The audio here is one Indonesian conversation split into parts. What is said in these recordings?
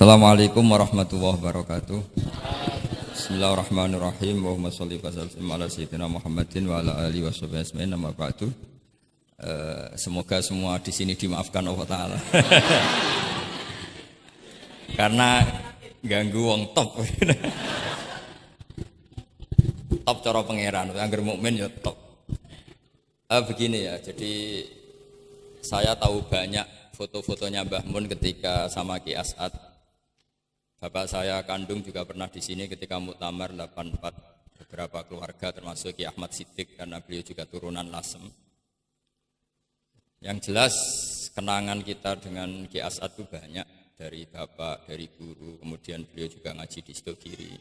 Assalamualaikum warahmatullahi wabarakatuh. Bismillahirrahmanirrahim. Allahumma sholli wa sallim ala sayyidina Muhammadin wa ala alihi washabihi ajmain. Amma ba'du. Semoga semua di sini dimaafkan Allah Ta'ala. Karena ganggu wong top. Top cara pangeran, angger mukmin ya top. Begini ya, jadi saya tahu banyak foto-fotonya Mbah Mun ketika sama Ki As'ad. Bapak saya kandung juga pernah di sini ketika muktamar 84, beberapa keluarga termasuk Ki Ahmad Siddiq karena beliau juga turunan Lasem. Yang jelas kenangan kita dengan Ki As'ad itu banyak, dari bapak, dari guru, kemudian beliau juga ngaji di Sidogiri.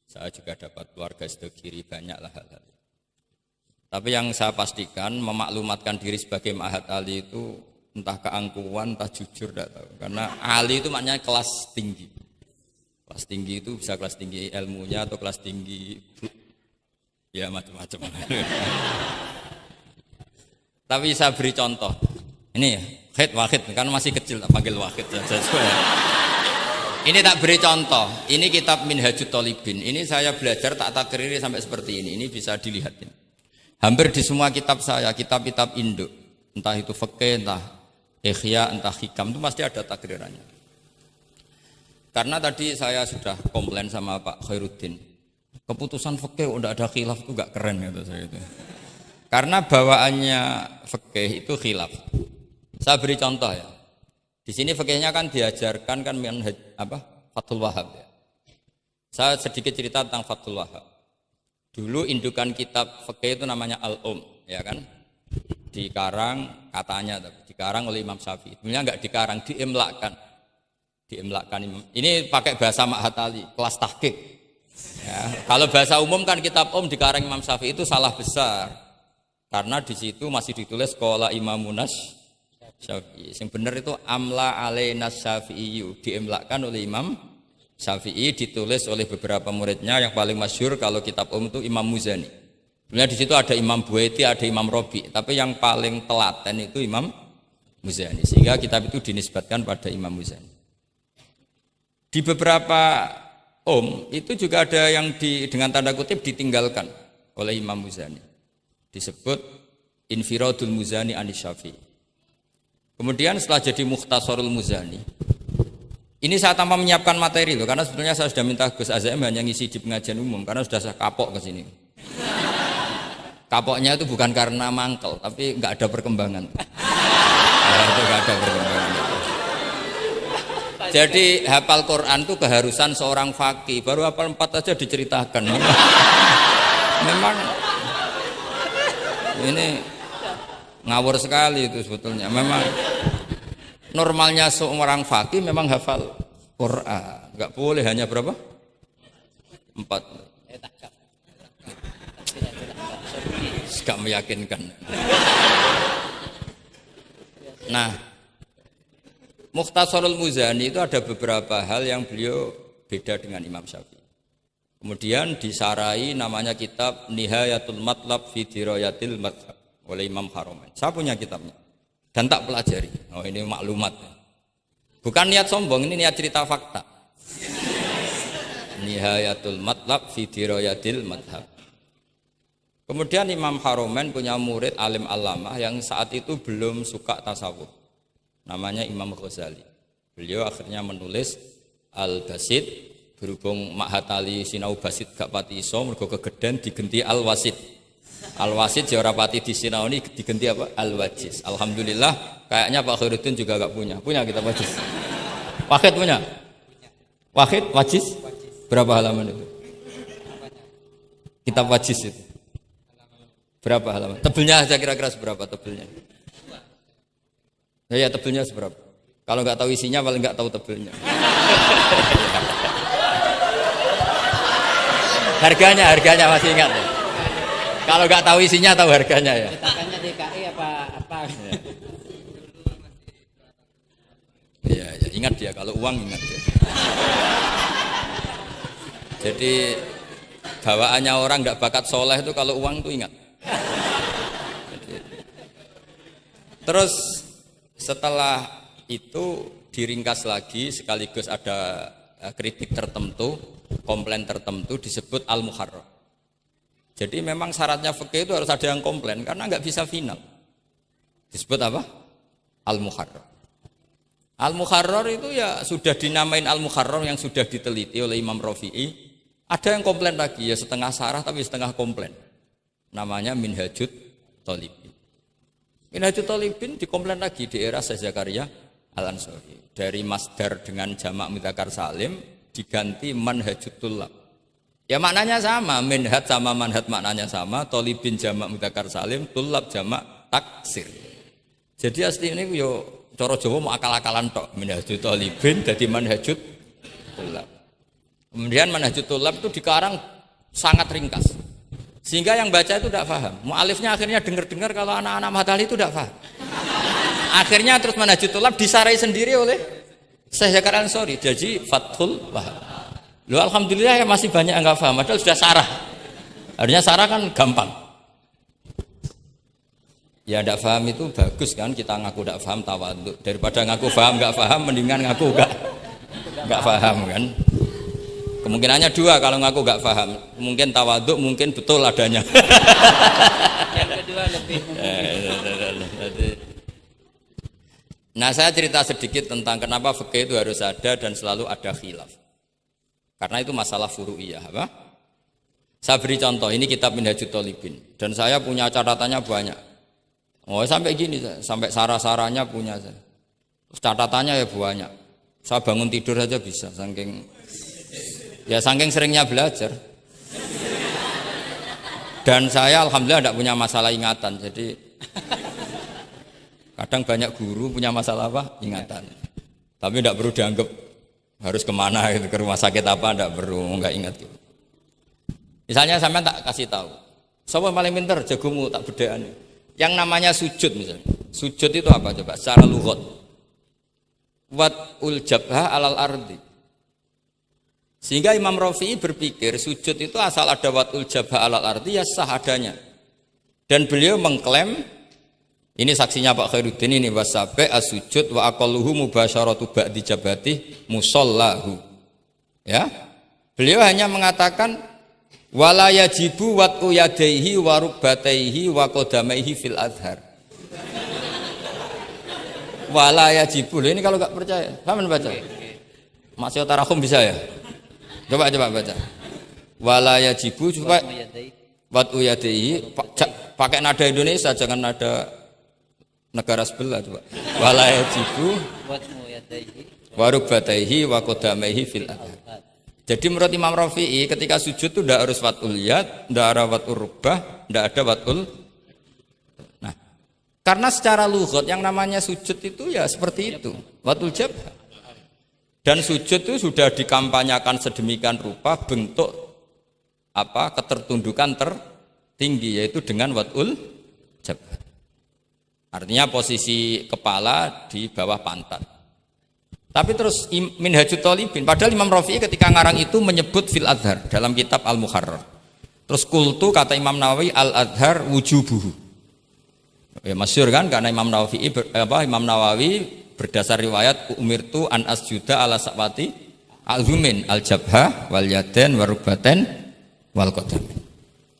Saya juga dapat keluarga Sidogiri, banyaklah hal-hal. Tapi yang saya pastikan memaklumatkan diri sebagai Ma'had Ali itu entah keangkuhan, entah jujur, tidak tahu. Karena Ali itu maknanya kelas tinggi. Kelas tinggi itu bisa kelas tinggi ilmunya atau kelas tinggi ya macam-macam. Tapi saya beri contoh. Ini ya, Wahid kan masih kecil tak panggil Wahid saja. Ini tak beri contoh. Ini kitab Minhajut Thalibin. Ini saya belajar tak takriri sampai seperti ini. Ini bisa dilihat ini. Hampir di semua kitab saya, kitab-kitab induk, entah itu fikih, entah Ihya, entah Hikam, itu pasti ada takrirannya. Karena tadi saya sudah komplain sama Pak Khairuddin, keputusan fikih udah ada khilaf itu gak keren kata saya itu. Karena bawaannya fikih itu khilaf. Saya beri contoh ya. Di sini fikihnya kan diajarkan kan Fathul Wahhab ya. Saya sedikit cerita tentang Fathul Wahhab. Dulu indukan kitab fikih itu namanya ya kan? Dikarang katanya, dikarang oleh Imam Syafi'i. Sebenarnya enggak dikarang, diimlakkan. Ini pakai bahasa Ma'had Ali, kelas tahqiq. Ya, kalau bahasa umum kan kitab dikarang Imam Syafi'i itu salah besar. Karena di situ masih ditulis qala Imamunas Syafi'i. Yang benar itu amla alaina Syafi'i, diimlakkan oleh Imam Syafi'i, ditulis oleh beberapa muridnya. Yang paling masyhur kalau kitab itu Imam Muzani. Sebenarnya di situ ada Imam Buaiti, ada Imam Robi, tapi yang paling telaten itu Imam Muzani. Sehingga kitab itu dinisbatkan pada Imam Muzani. Di beberapa itu juga ada yang dengan tanda kutip ditinggalkan oleh Imam Muzani. Disebut Infiradul Muzani anis Syafi'i. Kemudian setelah jadi Mukhtasarul Muzani, ini saya tanpa menyiapkan materi loh, karena sebetulnya saya sudah minta Gus Azam hanya ngisi di pengajian umum, karena sudah saya kapok ke sini. Kapoknya itu bukan karena mangkel, tapi nggak ada perkembangan. Itu nggak ada perkembangan. Jadi hafal Quran itu keharusan seorang faqih. Baru hafal 4 aja diceritakan. Memang ini ngawur sekali itu sebetulnya. Memang normalnya seorang faqih memang hafal Quran. Enggak boleh hanya berapa? 4. Gak meyakinkan. Nah, Mukhtasarul Muzani itu ada beberapa hal yang beliau beda dengan Imam Syafi'i. Kemudian disarai namanya kitab Nihayatul Matlab fi Dirayatil Madhab oleh Imam Haramain. Saya punya kitabnya dan tak pelajari. Oh, ini maklumat. Bukan niat sombong, ini niat cerita fakta. Nihayatul Matlab fi Dirayatil Madhab. Kemudian Imam Haramain punya murid alim alamah yang saat itu belum suka tasawuf. Namanya Imam Ghazali. Beliau akhirnya menulis Al-Basit, berhubung Ma'had Ali sinau Basit gak pati iso, mergo kegeden digenti Al-Wasit. Al-Wasit ya ora pati disinau ini digenti apa? Al-Wajiz. Alhamdulillah, kayaknya Pak Khairuddin juga gak punya. Punya kitab Wajiz? Wahid punya? Wahid, Wajiz? Berapa halaman itu? Kitab Wajiz itu. Berapa halaman? Tebelnya aja kira-kira seberapa tebelnya? Ya tebelnya seberapa? Kalau nggak tahu isinya paling nggak tahu tebelnya. harganya masih ingat ya? Kalau nggak tahu isinya tahu harganya ya? Cetakannya DKI apa? Ya, ingat dia, kalau uang ingat dia. Jadi bawaannya orang nggak bakat soleh itu kalau uang itu ingat. Terus setelah itu diringkas lagi sekaligus ada kritik tertentu, komplain tertentu disebut al-muharrar. Jadi memang syaratnya fikih itu harus ada yang komplain karena nggak bisa final. Disebut apa? Al-muharrar. Al-muharrar itu ya sudah dinamain al-muharrar yang sudah diteliti oleh Imam Rafi'i. Ada yang komplain lagi ya setengah sarah tapi setengah komplain. Namanya Minhajut Thalibin. Minhajut Thalibin dikomplain lagi di era Syekh Zakaria Al-Ansari. Dari masdar dengan jamak mudzakkar salim diganti manhajut thullab. Ya maknanya sama, minhaj sama manhaj maknanya sama, thalibin jamak mudzakkar salim, thullab jamak taksir. Jadi asli ini yo cara Jawa mau akal-akalan tok, minhajut thalibin dadi manhajut thullab. Kemudian manhajut thullab itu dikarang sangat ringkas. Sehingga yang baca itu tidak paham. Mu'alifnya akhirnya dengar-dengar kalau anak-anak Matahali itu tidak paham. Akhirnya terus manhajut thullab disarai sendiri oleh Syekh Zakaria Al-Ansari. Jadi Fathul Wahhab. Loh alhamdulillah ya masih banyak yang enggak paham. Padahal sudah sarah. Artinya sarah kan gampang. Ya tidak paham itu bagus kan kita ngaku tidak paham tawadhu. Daripada ngaku paham enggak paham mendingan ngaku enggak paham kan. Kemungkinannya dua kalau ngaku enggak paham. Mungkin tawadhu, mungkin betul adanya. Yang kedua lebih Nah saya cerita sedikit tentang kenapa fikih itu harus ada dan selalu ada khilaf. Karena itu masalah furu'iyah apa? Saya beri contoh, ini kitab Minhajut Thalibin dan saya punya catatannya banyak. Oh sampai gini, sampai sarah-sarahnya punya saya. Terus catatannya ya banyak. Saya bangun tidur aja bisa, saking seringnya belajar. Dan saya alhamdulillah tidak punya masalah ingatan, jadi kadang banyak guru punya masalah apa? Ingatan. Tapi tidak perlu dianggap harus kemana gitu, ke rumah sakit apa, tidak perlu, nggak ingat gitu. Misalnya sampai tak kasih tahu, siapa paling pintar jagomu tak bedaan. Yang namanya sujud misalnya, sujud itu apa coba? Secara lughat, wat'ul jabha alal ardi. Sehingga Imam Rafi'i berpikir sujud itu asal ada wat'ul jabha alal ardi ya sah adanya. Dan beliau mengklaim, ini saksinya Pak Khairuddin ini wasabe as-sujud wa aqalluhu mubasyaratu ba'di jabati musallahu. Ya. Beliau hanya mengatakan wala yajibu wat'u yadaihi wa rukbataihi wa qadamaihi fil adhar. Wala yajibu. Ini kalau enggak percaya, sama baca. Masih tarahum bisa ya? Coba baca. Wala yajibu coba wat'u yadaihi pakai nada Indonesia jangan nada negara sebelah coba. Wala yajibu wa rukbataihi wa qadamaihi fil adhar. Jadi menurut Imam Rafi'i ketika sujud itu tidak harus watul yad, tidak ada watul rukbah, tidak ada watul. Nah, karena secara lughat yang namanya sujud itu ya seperti itu, watul jabha. Dan sujud itu sudah dikampanyakan sedemikian rupa bentuk apa ketertundukan tertinggi yaitu dengan watul jabha. Artinya posisi kepala di bawah pantat. Tapi terus Minhajut Thalibin, padahal Imam Rafi'i ketika ngarang itu menyebut fil adhar dalam kitab Al-Muharrar. Terus kultu kata Imam Nawawi al-adhar wujubuhu. Ya masyhur kan karena Imam Nawawi berdasar riwayat umirtu an asjuda ala sa'wati al-zumin al-jabha wal yaden warubbaten wal qadamin.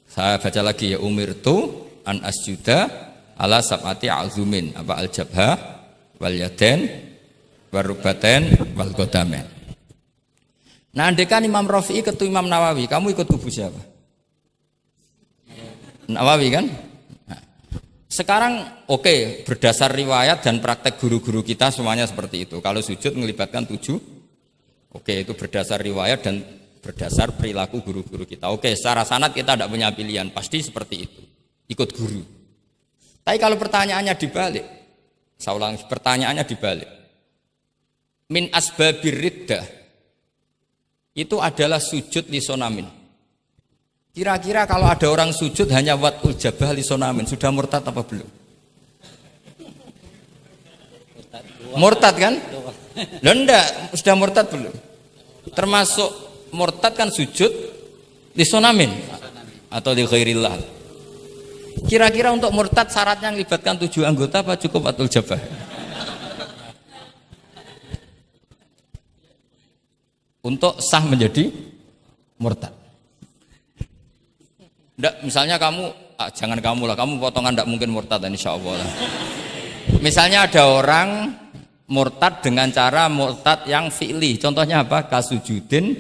Saya baca lagi ya umirtu an asjuda ala sab'ati al-zumin apa al-jabha wal yaden warubaten wal qadamin. Nah, andekan Imam Rafi'i ketemu Imam Nawawi, kamu ikut kubu siapa? Nawawi kan? Nah, sekarang oke, berdasar riwayat dan praktek guru-guru kita semuanya seperti itu. Kalau sujud melibatkan 7, oke itu berdasar riwayat dan berdasar perilaku guru-guru kita. Oke, secara sanad kita tidak punya pilihan, pasti seperti itu. Ikut guru. Tapi kalau pertanyaannya dibalik, saya ulang, pertanyaannya dibalik. Min asbabir riddah itu adalah sujud lisonamin. Kira-kira kalau ada orang sujud hanya wat'ul jabah lisonamin sudah murtad apa belum? Murtad kan? Loh enggak, sudah murtad belum? Termasuk murtad kan sujud lisonamin atau li ghairillah. Kira-kira untuk murtad syaratnya melibatkan 7 anggota apa cukup wat'ul jabah? untuk sah menjadi murtad. Ndak, misalnya kamu, jangan kamu lah, kamu potongan ndak mungkin murtad insya Allah lah. Misalnya ada orang murtad dengan cara murtad yang fi'li, contohnya apa? Kasujudin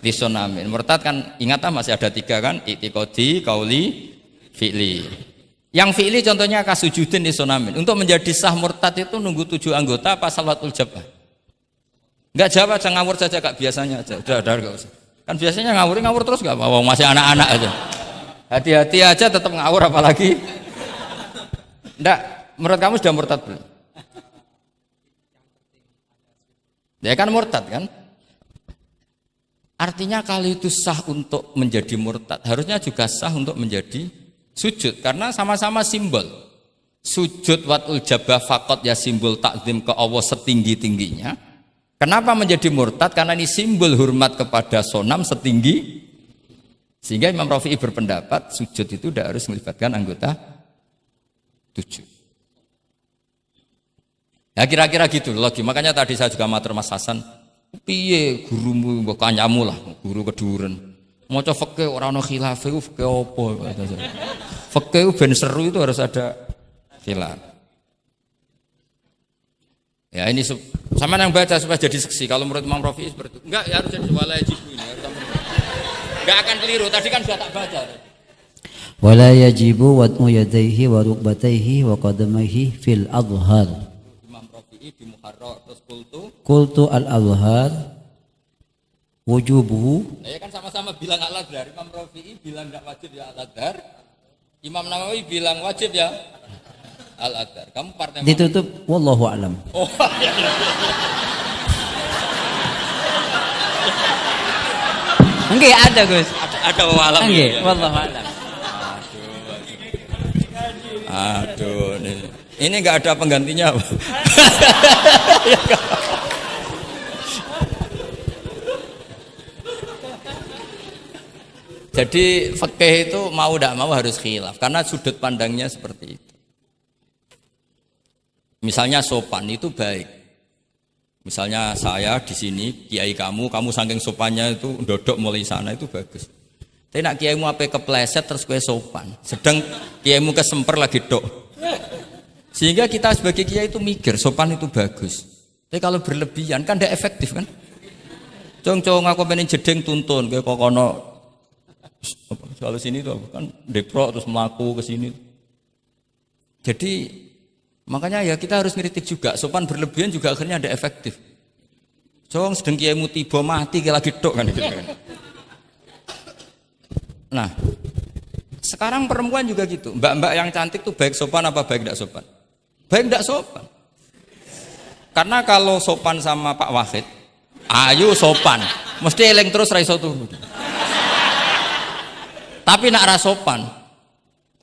lisonamin. Murtad kan ingat masih ada 3 kan, i'tiqadi, qauli, fi'li. Yang fi'li contohnya kasujudin lisonamin. Untuk menjadi sah murtad itu nunggu 7 anggota apa salatul jabah? Enggak jawab, jangan ngawur saja Kak, biasanya aja. Udah enggak usah. Kan biasanya ngawur terus enggak apa-apa, masih anak-anak aja. Hati-hati aja tetap ngawur apalagi. Enggak, menurut kamu sudah murtad belum? Ya kan murtad kan? Artinya kalau itu sah untuk menjadi murtad, harusnya juga sah untuk menjadi sujud karena sama-sama simbol. Sujud watul jabah faqat ya simbol takzim ke Allah setinggi-tingginya. Kenapa menjadi murtad? Karena ini simbol hormat kepada sonam setinggi. Sehingga Imam Rafi'i berpendapat sujud itu tidak harus melibatkan anggota 7. Ya kira-kira gitu logi. Makanya tadi saya juga matur Mas Hasan, piye gurumu mbok kanyamu lah, guru keduren. Maca fikih ora ana khilaf iku fikih apa? Fikih ben seru itu harus ada khilaf. Ya ini sama yang baca supaya jadi seksi. Kalau menurut Imam Rafi'i seperti itu. Enggak, ya harus jadi wala yajibu ini. Enggak akan keliru. Tadi kan sudah tak baca. Wala yajibu wad'u yadayhi wa rukbatayhi wa qadamayhi fil adhar. Imam Rafi'i di Muharrar terus qultu al adhar wujubuhu. Ya kan sama-sama bilang al-adhar. Imam Rafi'i bilang enggak wajib ya al-adhar. Imam Nawawi bilang wajib ya al-adhar. Kamu partai ditutup wallahu alam. Oh iya. Enggak ada Gus. Ada walam. Enggak, wallahu alam. Aduh, ini nggak ada penggantinya. Jadi fikih itu mau tidak mau harus khilaf karena sudut pandangnya seperti itu. Misalnya sopan itu baik. Misalnya saya di sini, kiai kamu saking sopannya itu dodok mulai sana itu bagus. Tapi nak kiaimu apa kepleset terus kue sopan. Sedang kiaimu kesemper lagi dok. Sehingga kita sebagai kiai itu mikir sopan itu bagus. Tapi kalau berlebihan kan tidak efektif kan. Cong aku pengen jedeng tuntun kayak kokono. Kalau sini tuh kan deprok terus melaku ke sini. Jadi makanya ya kita harus ngeritik juga. Sopan berlebihan juga akhirnya ada efektif. Cong sedang kiaimu tiba mati kayak lagi dok kan gitu kan. Nah, sekarang perempuan juga gitu. Mbak-mbak yang cantik tuh baik sopan apa baik tidak sopan? Baik tidak sopan. Karena kalau sopan sama Pak Wahid, ayo sopan, mesti eling terus raiso turun. Tapi nak rasopan,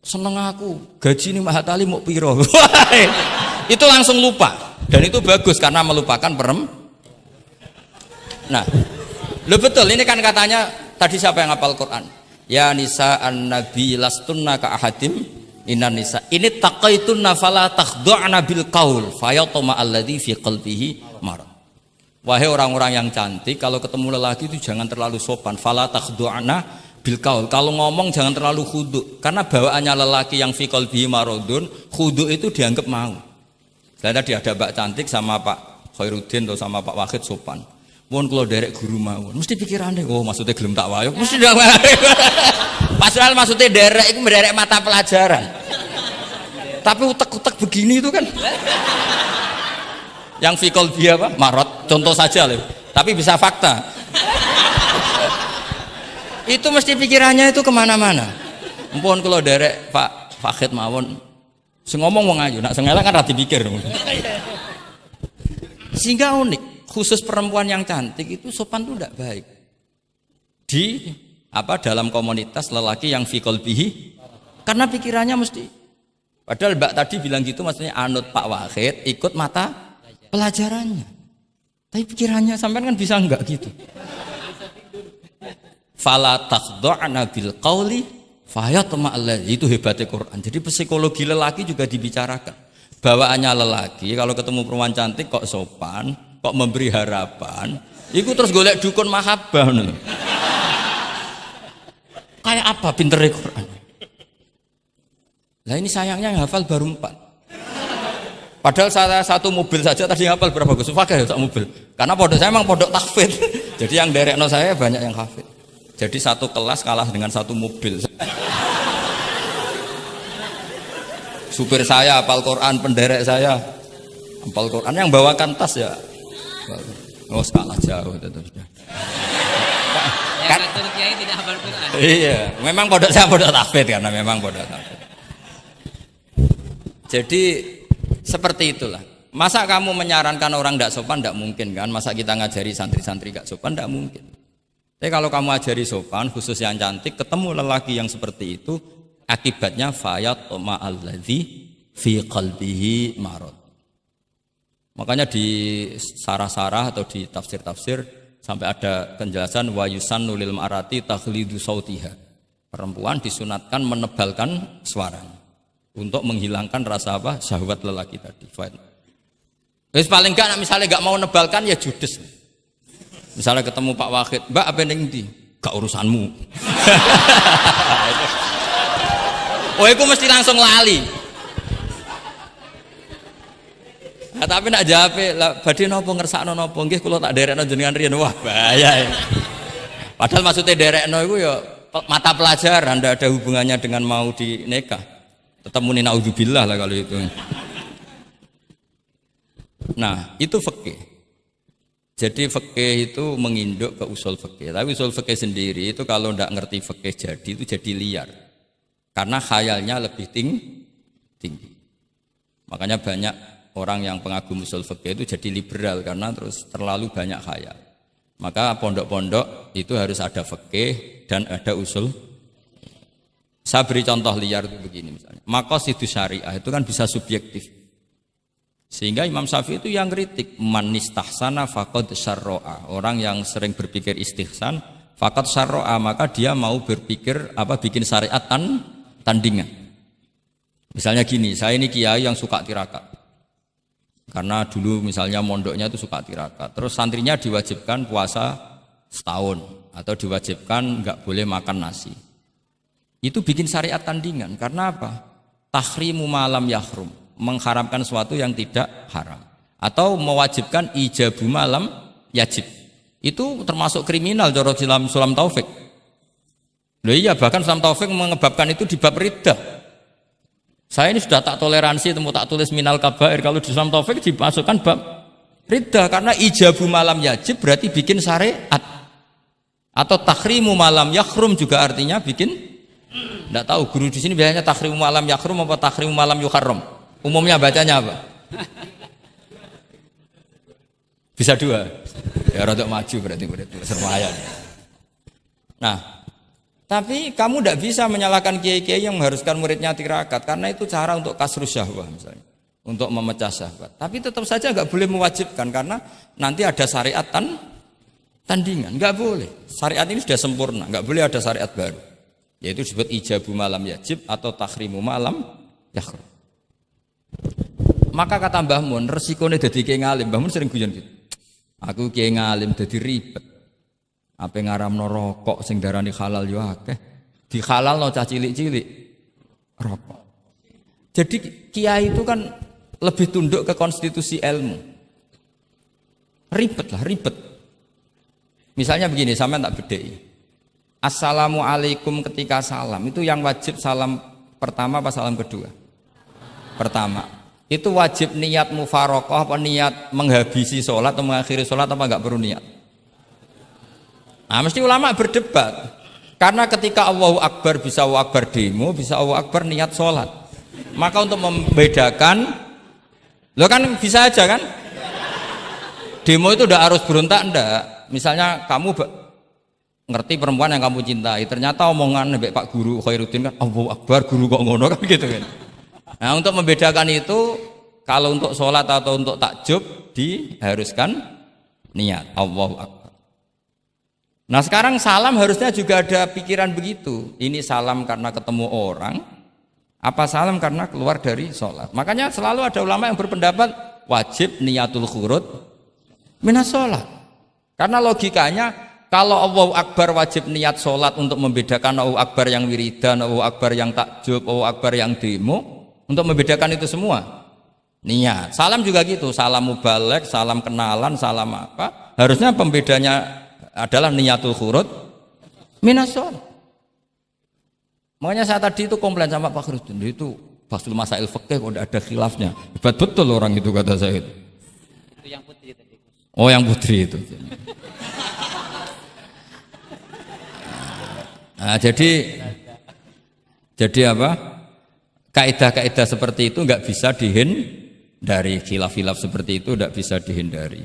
seneng aku, gaji ini Mahatali mau piro. Itu langsung lupa. Dan itu bagus karena melupakan Nah, lo betul ini kan katanya tadi siapa yang hafal Quran? Ya nisa an-nabi lastunna ka ahadim inan nisa. Ini taqaitunna fala takhdu'na bil qaul fayatma alladzi fi qalbihi marad. Wahai orang-orang yang cantik, kalau ketemu lelaki itu jangan terlalu sopan. Fala takhdu'na bil qaul. Kalau ngomong jangan terlalu khudu. Karena bawaannya lelaki yang fi qalbihi maradun, khudu itu dianggap mau. Saya tadi ada Mbak cantik sama Pak Khairuddin atau sama Pak Wahid sopan. Mohon kalau derek guru mawon, mesti pikirannya, oh maksudnya gelem tak wayo, mesti dah. Padahal maksudnya derek itu menderek mata pelajaran. Tapi utek-utek begini itu kan, yang fikol dia apa? Marot, contoh saja loh. Tapi bisa fakta. Itu mesti pikirannya itu kemana-mana. Mohon kalau derek Pak Fakid mawon, ngomong wong ayu, nak sengelak kan rati pikir. Sehingga unik. Khusus perempuan yang cantik itu sopan itu tidak baik di dalam komunitas lelaki yang fi qalbihi, karena pikirannya mesti, padahal Mbak tadi bilang gitu maksudnya anut Pak Wahid, ikut mata pelajarannya, tapi pikirannya sampean kan bisa enggak gitu. Fala takhdu'na bil qauli fayatma alladzi, itu hebatnya Quran. Jadi psikologi lelaki juga dibicarakan. Bawaannya lelaki kalau ketemu perempuan cantik kok sopan, kok memberi harapan, Iku terus golek dukun mahabbah ngono lho. Kayak apa pintere Quran? Lah ini sayangnya yang hafal baru 4. Padahal saya satu mobil saja tadi hafal berapa Gus? Fakih ya satu mobil. Karena pondok saya memang pondok tahfidz. Jadi yang derekno saya banyak yang hafid. Jadi satu kelas kalah dengan satu mobil. Supir saya hafal Quran, penderek saya hafal Quran, yang bawakan tas ya. Oh, kalah jauh itu sudah. Yang satu kiai tidak hafal Quran. Iya, memang pondok saya pondok tahfidz karena memang pondok tahfidz. Jadi seperti itulah. Masa kamu menyarankan orang tidak sopan? Tidak mungkin kan. Masa kita ngajari santri-santri gak sopan? Tidak mungkin. Tapi kalau kamu ajari sopan, khusus yang cantik, ketemu lelaki yang seperti itu, akibatnya fayat ma'alladzi fi qalbihi marad. Makanya di sarah-sarah atau di tafsir-tafsir sampai ada penjelasan wa yusannu lil marati takhlidu sautiha. Perempuan disunatkan menebalkan suaranya untuk menghilangkan rasa apa? Syahwat lelaki tadi. Wis paling enggak misalnya enggak mau nebalkan ya judes. Misalnya ketemu Pak Wahid, "Mbak apa ning ndi?" "Gak urusanmu." Oh, iku mesti langsung lali. Nah, tapi nak jawab, "Lah badhe napa ngersakno napa?" "Nggih kula tak derekno jenengan riyen." Wah, bahaya. Padahal maksudnya derekno iku ya mata pelajaran, ndak ada hubungannya dengan mau dinikah. Tetap muni naudzubillah lah kalau itu. Nah, itu fikih. Jadi fikih itu menginduk ke usul fikih. Tapi usul fikih sendiri itu kalau ndak ngerti fikih jadi itu jadi liar. Karena khayalnya lebih tinggi. Makanya banyak orang yang pengagum usul fikih itu jadi liberal karena terus terlalu banyak khayal. Maka pondok-pondok itu harus ada fikih dan ada usul. Saya beri contoh liar itu begini misalnya. Maqasidus syariah itu kan bisa subjektif. Sehingga Imam Syafi'i itu yang kritik man istahsana faqad syarra'a. Orang yang sering berpikir istihsan faqad syarra'a, maka dia mau berpikir bikin syariat tandingan. Misalnya gini, saya ini kiai yang suka tirakat. Karena dulu misalnya mondoknya itu suka tirakat. Terus santrinya diwajibkan puasa setahun atau diwajibkan enggak boleh makan nasi. Itu bikin syariat tandingan. Karena apa? Tahrimu malam yahrum, mengharamkan sesuatu yang tidak haram, atau mewajibkan ijabu malam yajib. Itu termasuk kriminal cara Sulam Taufik. Loh iya, bahkan Sulam Taufik mengebabkan itu di bab riddah. Saya ini sudah tak toleransi, tak tulis minal kabair, kalau di Sulam Taufik dimasukkan bab riddah karena ijabu malam yajib berarti bikin syariat. Atau tahrimu malam yahrum juga artinya bikin. Tidak tahu guru di sini biasanya tahrimu malam yahrum apa tahrimu malam yuharram. Umumnya bacanya apa? Bisa dua. Ya rodok maju berarti sermayan. Nah, tapi kamu tidak bisa menyalahkan kiai-kiai yang mengharuskan muridnya tirakat karena itu cara untuk kasrus syahwah misalnya, untuk memecah syahwat. Tapi tetap saja nggak boleh mewajibkan karena nanti ada syariat tandingan. Nggak boleh. Syariat ini sudah sempurna, nggak boleh ada syariat baru. Yaitu disebut ijabu malam yajib atau tahrimu malam yahrum. Maka kata Mbah Mun, resikonya jadi kiai ngalim. Mbah Mun sering guyon gitu. Aku kiai ngalim jadi ribet. Apa ngaramno rokok sing darani halal yo akeh. Di halalno cah cilik-cilik rokok. Jadi kiai itu kan lebih tunduk ke konstitusi ilmu. Ribet. Misalnya begini, sampean tak bedheki. Assalamualaikum ketika salam itu yang wajib salam pertama apa salam kedua? Pertama. Itu wajib niat mufaroqah apa niat menghabisi sholat atau mengakhiri sholat apa enggak perlu niat? Nah, mesti ulama berdebat. Karena ketika Allahu Akbar bisa Allahu Akbar demo, bisa Allahu Akbar niat sholat. Maka untuk membedakan, lo kan bisa aja kan? Demo itu udah harus berontak enggak? Misalnya kamu ngerti perempuan yang kamu cintai, ternyata omongan nebek Pak Guru Khairuddin kan Allahu Akbar, guru kok ngono kan gitu kan. Nah, untuk membedakan itu kalau untuk sholat atau untuk takjub diharuskan niat Allahu Akbar. Nah, sekarang salam harusnya juga ada pikiran begitu. Ini salam karena ketemu orang, apa salam karena keluar dari sholat. Makanya selalu ada ulama yang berpendapat wajib niatul khurud minas sholat. Karena logikanya kalau Allahu Akbar wajib niat sholat untuk membedakan Allahu Akbar yang wiridan, Allahu Akbar yang takjub, Allahu Akbar yang demo, untuk membedakan itu semua niat. Salam juga gitu, salam mubalek, salam kenalan, salam apa, harusnya pembedanya adalah niatul khurud minas sholat. Makanya saya tadi itu komplain sama Pak Khurudin, itu Fasul Masail Fikih kok tidak ada khilafnya, hebat betul orang itu kata saya itu. Itu yang putri tadi. Oh yang putri itu. Nah, jadi apa? Kaidah-kaidah seperti itu nggak bisa dihindari, khilaf-khilaf seperti itu nggak bisa dihindari.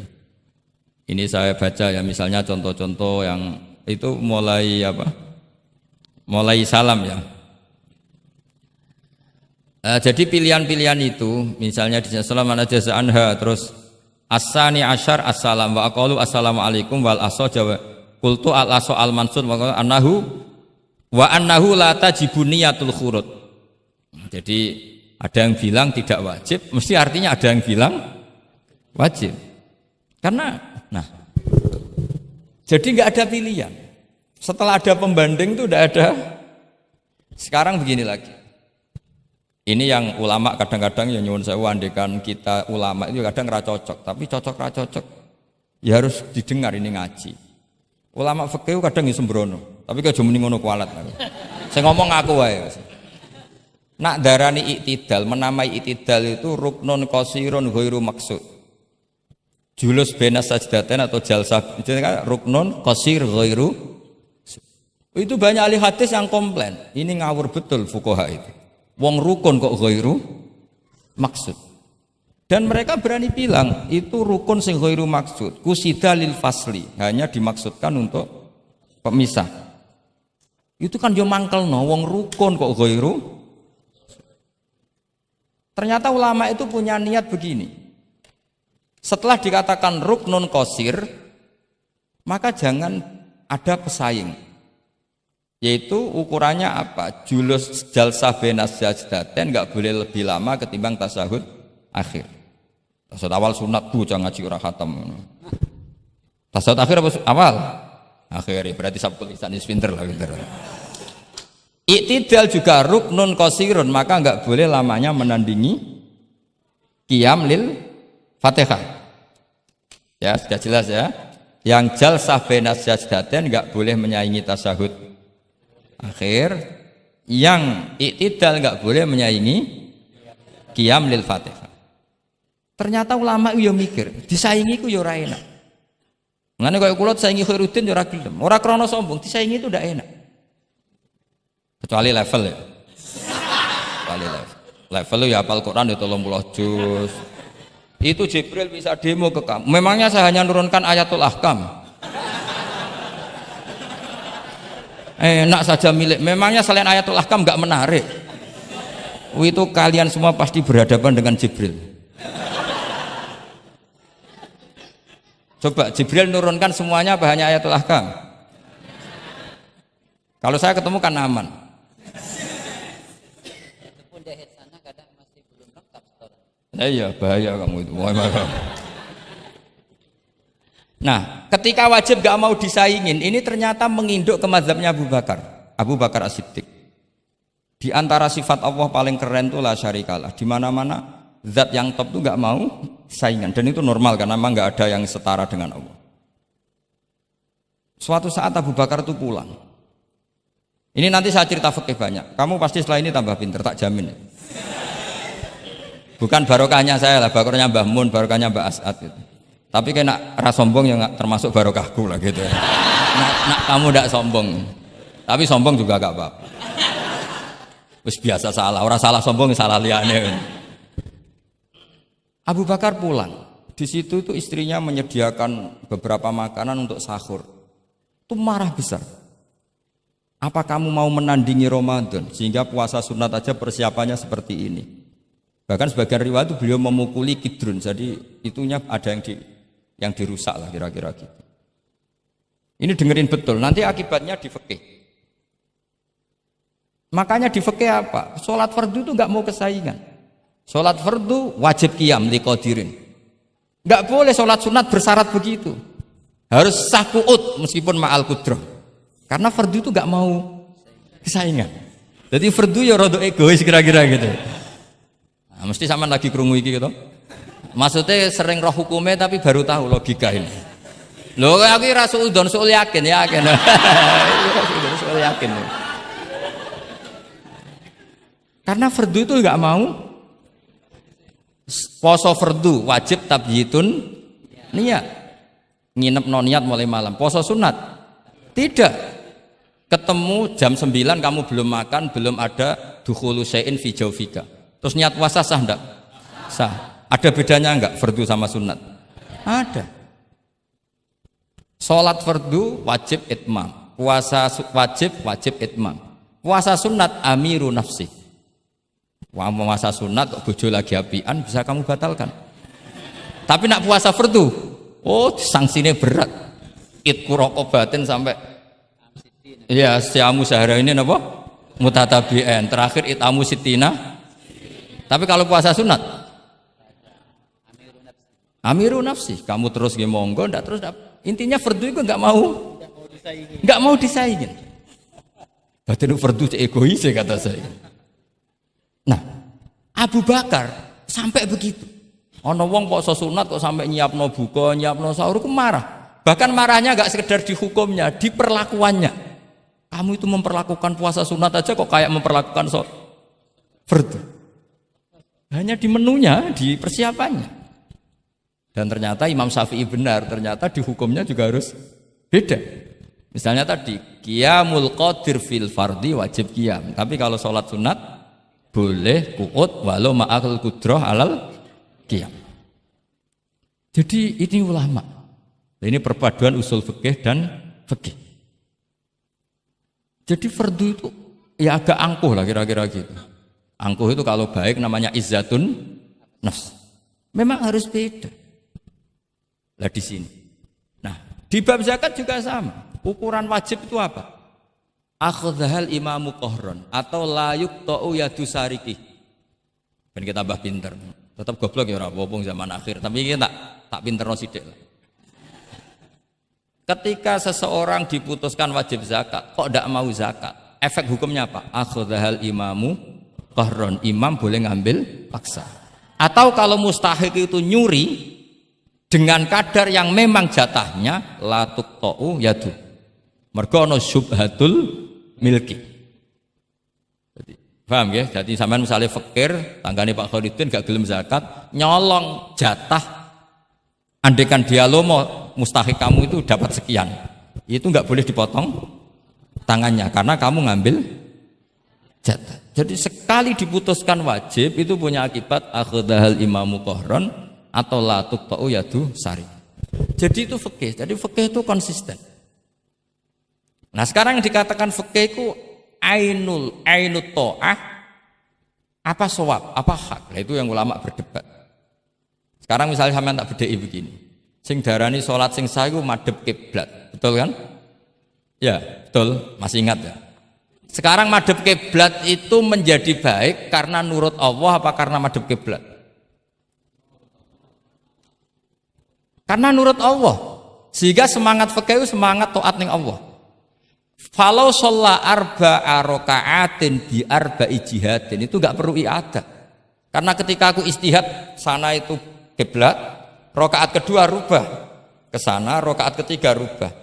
Ini saya baca ya, misalnya contoh-contoh yang itu mulai apa? Mulai salam ya. Jadi pilihan-pilihan itu, misalnya di salam anajaza anha, terus asani asyar assalam wa aqalu assalamualaikum wal aso jawa kultu al aso al mansur wa annahu la tajibu niyatul khurud. Jadi ada yang bilang tidak wajib, mesti artinya ada yang bilang wajib. Karena nah, jadi nggak ada pilihan. Setelah ada pembanding itu udah ada. Sekarang begini lagi. Ini yang ulama kadang-kadang yang nyuwun sewu, andekan kita ulama itu kadang ra cocok, tapi cocok ra cocok ya harus didengar, ini ngaji. Ulama fikih kadang ya sembrono, tapi kalau muni ngono kualat. Saya ngomong aku wae. Nak darani iktidal, menamai iktidal itu ruknun qasirun ghairu maksud. Julus bena sajdatain atau jalsah itu kan ruknun qasir ghairu. Itu banyak ahli hadis yang komplain. Ini ngawur betul fuqaha itu. Wong rukun kok ghairu maksud. Dan mereka berani bilang itu rukun sing ghairu maksud. Kusida lil fasli, hanya dimaksudkan untuk pemisah. Itu kan yo mangkelno, wong rukun kok ghairu. Ternyata ulama itu punya niat begini. Setelah dikatakan ruknun qasir, maka jangan ada pesaing. Yaitu ukurannya apa? Julus jalsah benas sajdatain enggak boleh lebih lama ketimbang tasahud akhir. Tasawuf awal sunat tuh jangan ngaji ora khatam. Tasawuf akhir apa awal? Akhir, berarti sabkul ihsan pinter lah, pinter. Iktidal juga ruknun qasirun, maka enggak boleh lamanya menandingi qiyam lil Fatihah. Ya, sudah jelas ya. Yang jalsah benas sajdatain enggak boleh menyaingi tasahud akhir. Yang iktidal enggak boleh menyaingi qiyam lil Fatihah. Ternyata ulama itu ya mikir, disaingi ku ya ora enak. Ngene kaya kula saingi Khairuddin ya ora gelem. Ora krana sombong, disaingi itu ndak enak. Kecuali level ya. Kecuali level. Level ya hafal Quran ya 30 juz. Itu Jibril bisa demo ke kamu. Memangnya saya hanya nurunkan ayatul ahkam. Enak saja milik. Memangnya selain ayatul ahkam enggak menarik. Itu kalian semua pasti berhadapan dengan Jibril. Coba Jibril nurunkan semuanya apa hanya ayatul ahkam? Kalau saya ketemu kan aman. Walaupun dia head sana kadang masih belum lengkap setoran. Iya bahaya kamu itu. Nah, ketika wajib gak mau disaingin, ini ternyata menginduk ke mazhabnya Abu Bakar. Abu Bakar As-Siddiq. Di antara sifat Allah paling keren itu la syarikalah. Di mana-mana zat yang top itu gak mau saingan, dan itu normal karena memang nggak ada yang setara dengan Allah. Suatu saat Abu Bakar itu pulang. Ini nanti saya cerita fikih banyak. Kamu pasti setelah ini tambah pinter, tak jamin. Bukan barokahnya saya lah, barokahnya Mbah Mun, barokahnya Mbah As'ad gitu. Tapi kena ras sombong yang termasuk barokahku lah gitu. Nak kamu tidak sombong, tapi sombong juga gak apa-apa. Terus biasa salah, orang salah sombong salah liane. Abu Bakar pulang, di situ itu istrinya menyediakan beberapa makanan untuk sahur. Itu marah besar. Apa kamu mau menandingi Ramadan sehingga puasa sunat aja persiapannya seperti ini? Bahkan sebagian riwayat itu beliau memukuli kidrun, jadi itunya ada yang dirusak lah kira-kira gitu. Ini dengerin betul, nanti akibatnya di fikih. Makanya di fikih apa? Sholat fardu itu nggak mau kesaingan. Sholat fardu wajib qiyam liqadirin. Enggak boleh sholat sunat bersyarat begitu. Harus sah kuut meskipun ma'al kudroh. Karena fardu itu nggak mau kesaingan. Jadi fardu ya rada egois kira-kira gitu. Nah, mesti sama lagi krungu iki gitu. Maksudnya sering roh hukumnya tapi baru tahu logika ini. Loh aku rasul don soal yakin. Soal yakin. Karena fardu itu nggak mau. Poso fardu wajib tabyitun niat. Nginep no niat mulai malam. Poso sunat tidak. Ketemu jam 9 kamu belum makan, belum ada dukhulu syai'in fi jawfika. Terus niat puasa sah enggak? Sah. Ada bedanya enggak fardu sama sunat? Ada. Salat fardu wajib itmam. Puasa wajib itmam. Puasa sunat amiru nafsi. Wah, puasa sunat kok bojo lagi apian bisa kamu batalkan. Tapi nak puasa fardu, oh sanksinya berat. Itku rokobatin sampai ya siamu sehari ini apa? Mutatabi'an. Terakhir itamu sitina. Tapi kalau puasa sunat amiru nafsi, kamu terus nggih monggo, ndak terus intinya fardu itu nggak mau disaingin. Batin fardu cek egois kata saya. Nah, Abu Bakar sampai begitu. Ono wong poso sunat kok sampai nyiapno buka, nyiapno sahur, ku marah. Bahkan marahnya nggak sekedar di hukumnya, di perlakuannya. Kamu itu memperlakukan puasa sunat aja kok kayak memperlakukan fardu. Hanya di menunya, di persiapannya. Dan ternyata Imam Syafi'i benar, ternyata di hukumnya juga harus beda. Misalnya tadi, qiyamul qadir fil fardi wajib qiyam. Tapi kalau sholat sunat, boleh ku'ud walau ma'akul kudroh alal qiyam. Jadi ini ulama. Ini perpaduan usul fikih dan fikih. Jadi fardu itu ya agak angkuh lah kira-kira gitu. Angkuh itu kalau baik namanya izzatun nafs. Memang harus beda. Lah di sini. Nah, di bab zakat juga sama. Ukuran wajib itu apa? Akhdhal imamu qahron atau la yuqta'u yadu sariki. Ben kita tambah pinter. Tetap goblok ya ora apa-apa zaman akhir, tapi kita tak pinterno sithik lah. Ketika seseorang diputuskan wajib zakat, kok tidak mau zakat? Efek hukumnya apa? Akhdhal imamu qahron. Imam boleh ngambil paksa. Atau kalau mustahik itu nyuri dengan kadar yang memang jatahnya la tuqta'u yadu. Mergo ana syubhatul milki. Jadi, paham ya? Jadi sampean misalnya fakir, tanggane Pak Khalidin gak gelem zakat, nyolong jatah. Andaikan dia lomo mustahik kamu itu dapat sekian. Itu enggak boleh dipotong tangannya karena kamu ngambil jatah. Jadi sekali diputuskan wajib itu punya akibat akhdhal imamu qahron atau la tuqta'u yadu sari. Jadi itu fikih. Jadi fikih itu konsisten. Nah, sekarang yang dikatakan fikih itu ainut ta'ah apa shawab, apa hak. Nah, itu yang ulama berdebat. Sekarang misalnya sampean tak bedheki begini. Sing darani salat sing sah iku madhep kiblat. Betul kan? Ya, betul. Masih ingat ya? Sekarang madhep kiblat itu menjadi baik karena nurut Allah apa karena madhep kiblat? Karena nurut Allah. Sehingga semangat fikih itu semangat taat ning Allah. Falau sholla arba'a raka'atin bi arba'i jihadin itu enggak perlu i'adah. Karena ketika aku istihad sana itu kiblat, rakaat kedua rubah ke sana, rakaat ketiga rubah.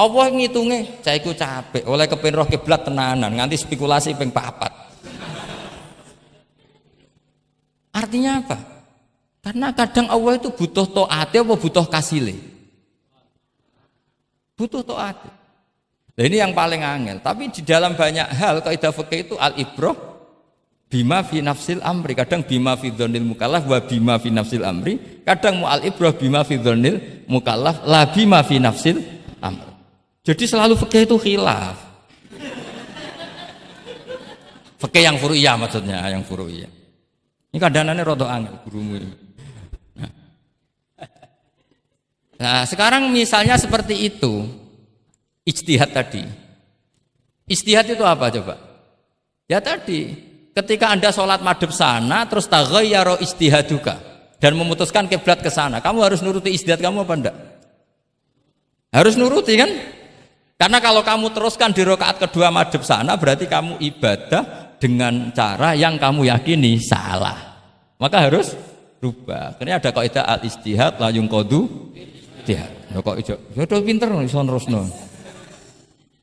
Allah ngitungnya, cah iku capek oleh kepen roh kiblat tenanan nganti spekulasi ping 4. Artinya apa? Karena kadang Allah itu butuh taat apa butuh kasile? Butuh taat. Nah, ini yang paling angel. Tapi di dalam banyak hal kaidah fikih itu al-ibrah bima fi nafsil amri. Kadang bima fi dzannil mukallaf wa bima fi nafsil amri. Kadang mu al-ibrah bima fi dzannil mukallaf la bima fi nafsil amri. Jadi selalu fikih itu khilaf. Fikih yang furu'iyah maksudnya, yang furu'iyah. Ini kadang-kadang rada angel gurumu ini. Nah, sekarang misalnya seperti itu, ijtihad tadi. Ijtihad itu apa coba? Ya tadi, ketika Anda sholat madhep sana, terus taghayyara ijtihaduka dan memutuskan kiblat ke sana, kamu harus nuruti ijtihad kamu apa enggak? Harus nuruti kan? Karena kalau kamu teruskan di rakaat kedua madhep sana, berarti kamu ibadah dengan cara yang kamu yakini salah. Maka harus rubah. Karena ada kaidah al-istihad la yunqadu istihad. Kok ijo, ya udah pinter iso nerusno.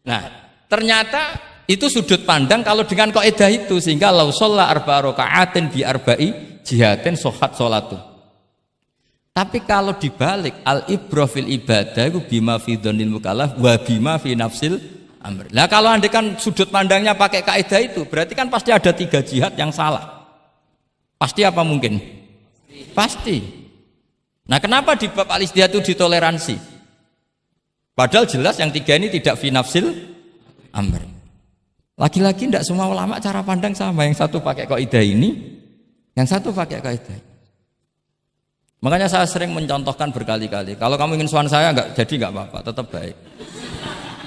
Nah, ternyata itu sudut pandang kalau dengan kaidah itu, sehingga lau shalla arba'a raka'atin bi arba'i jihatin sohat sholatu. Tapi kalau dibalik al-ibrah fil ibadah itu bima fi dzannil mukallaf wa bima fi nafsil amr. Nah kalau andai kan sudut pandangnya pakai kaidah itu, berarti kan pasti ada 3 jihad yang salah. Pasti apa mungkin? Pasti. Nah kenapa di bab al-istihad itu ditoleransi? Padahal jelas yang 3 ini tidak fi nafsil amr. Lagi-lagi tidak semua ulama cara pandang sama. Yang satu pakai kaidah ini, yang satu pakai kaidah. Makanya saya sering mencontohkan berkali-kali. Kalau kamu ingin sowan saya enggak jadi enggak apa-apa, tetap baik.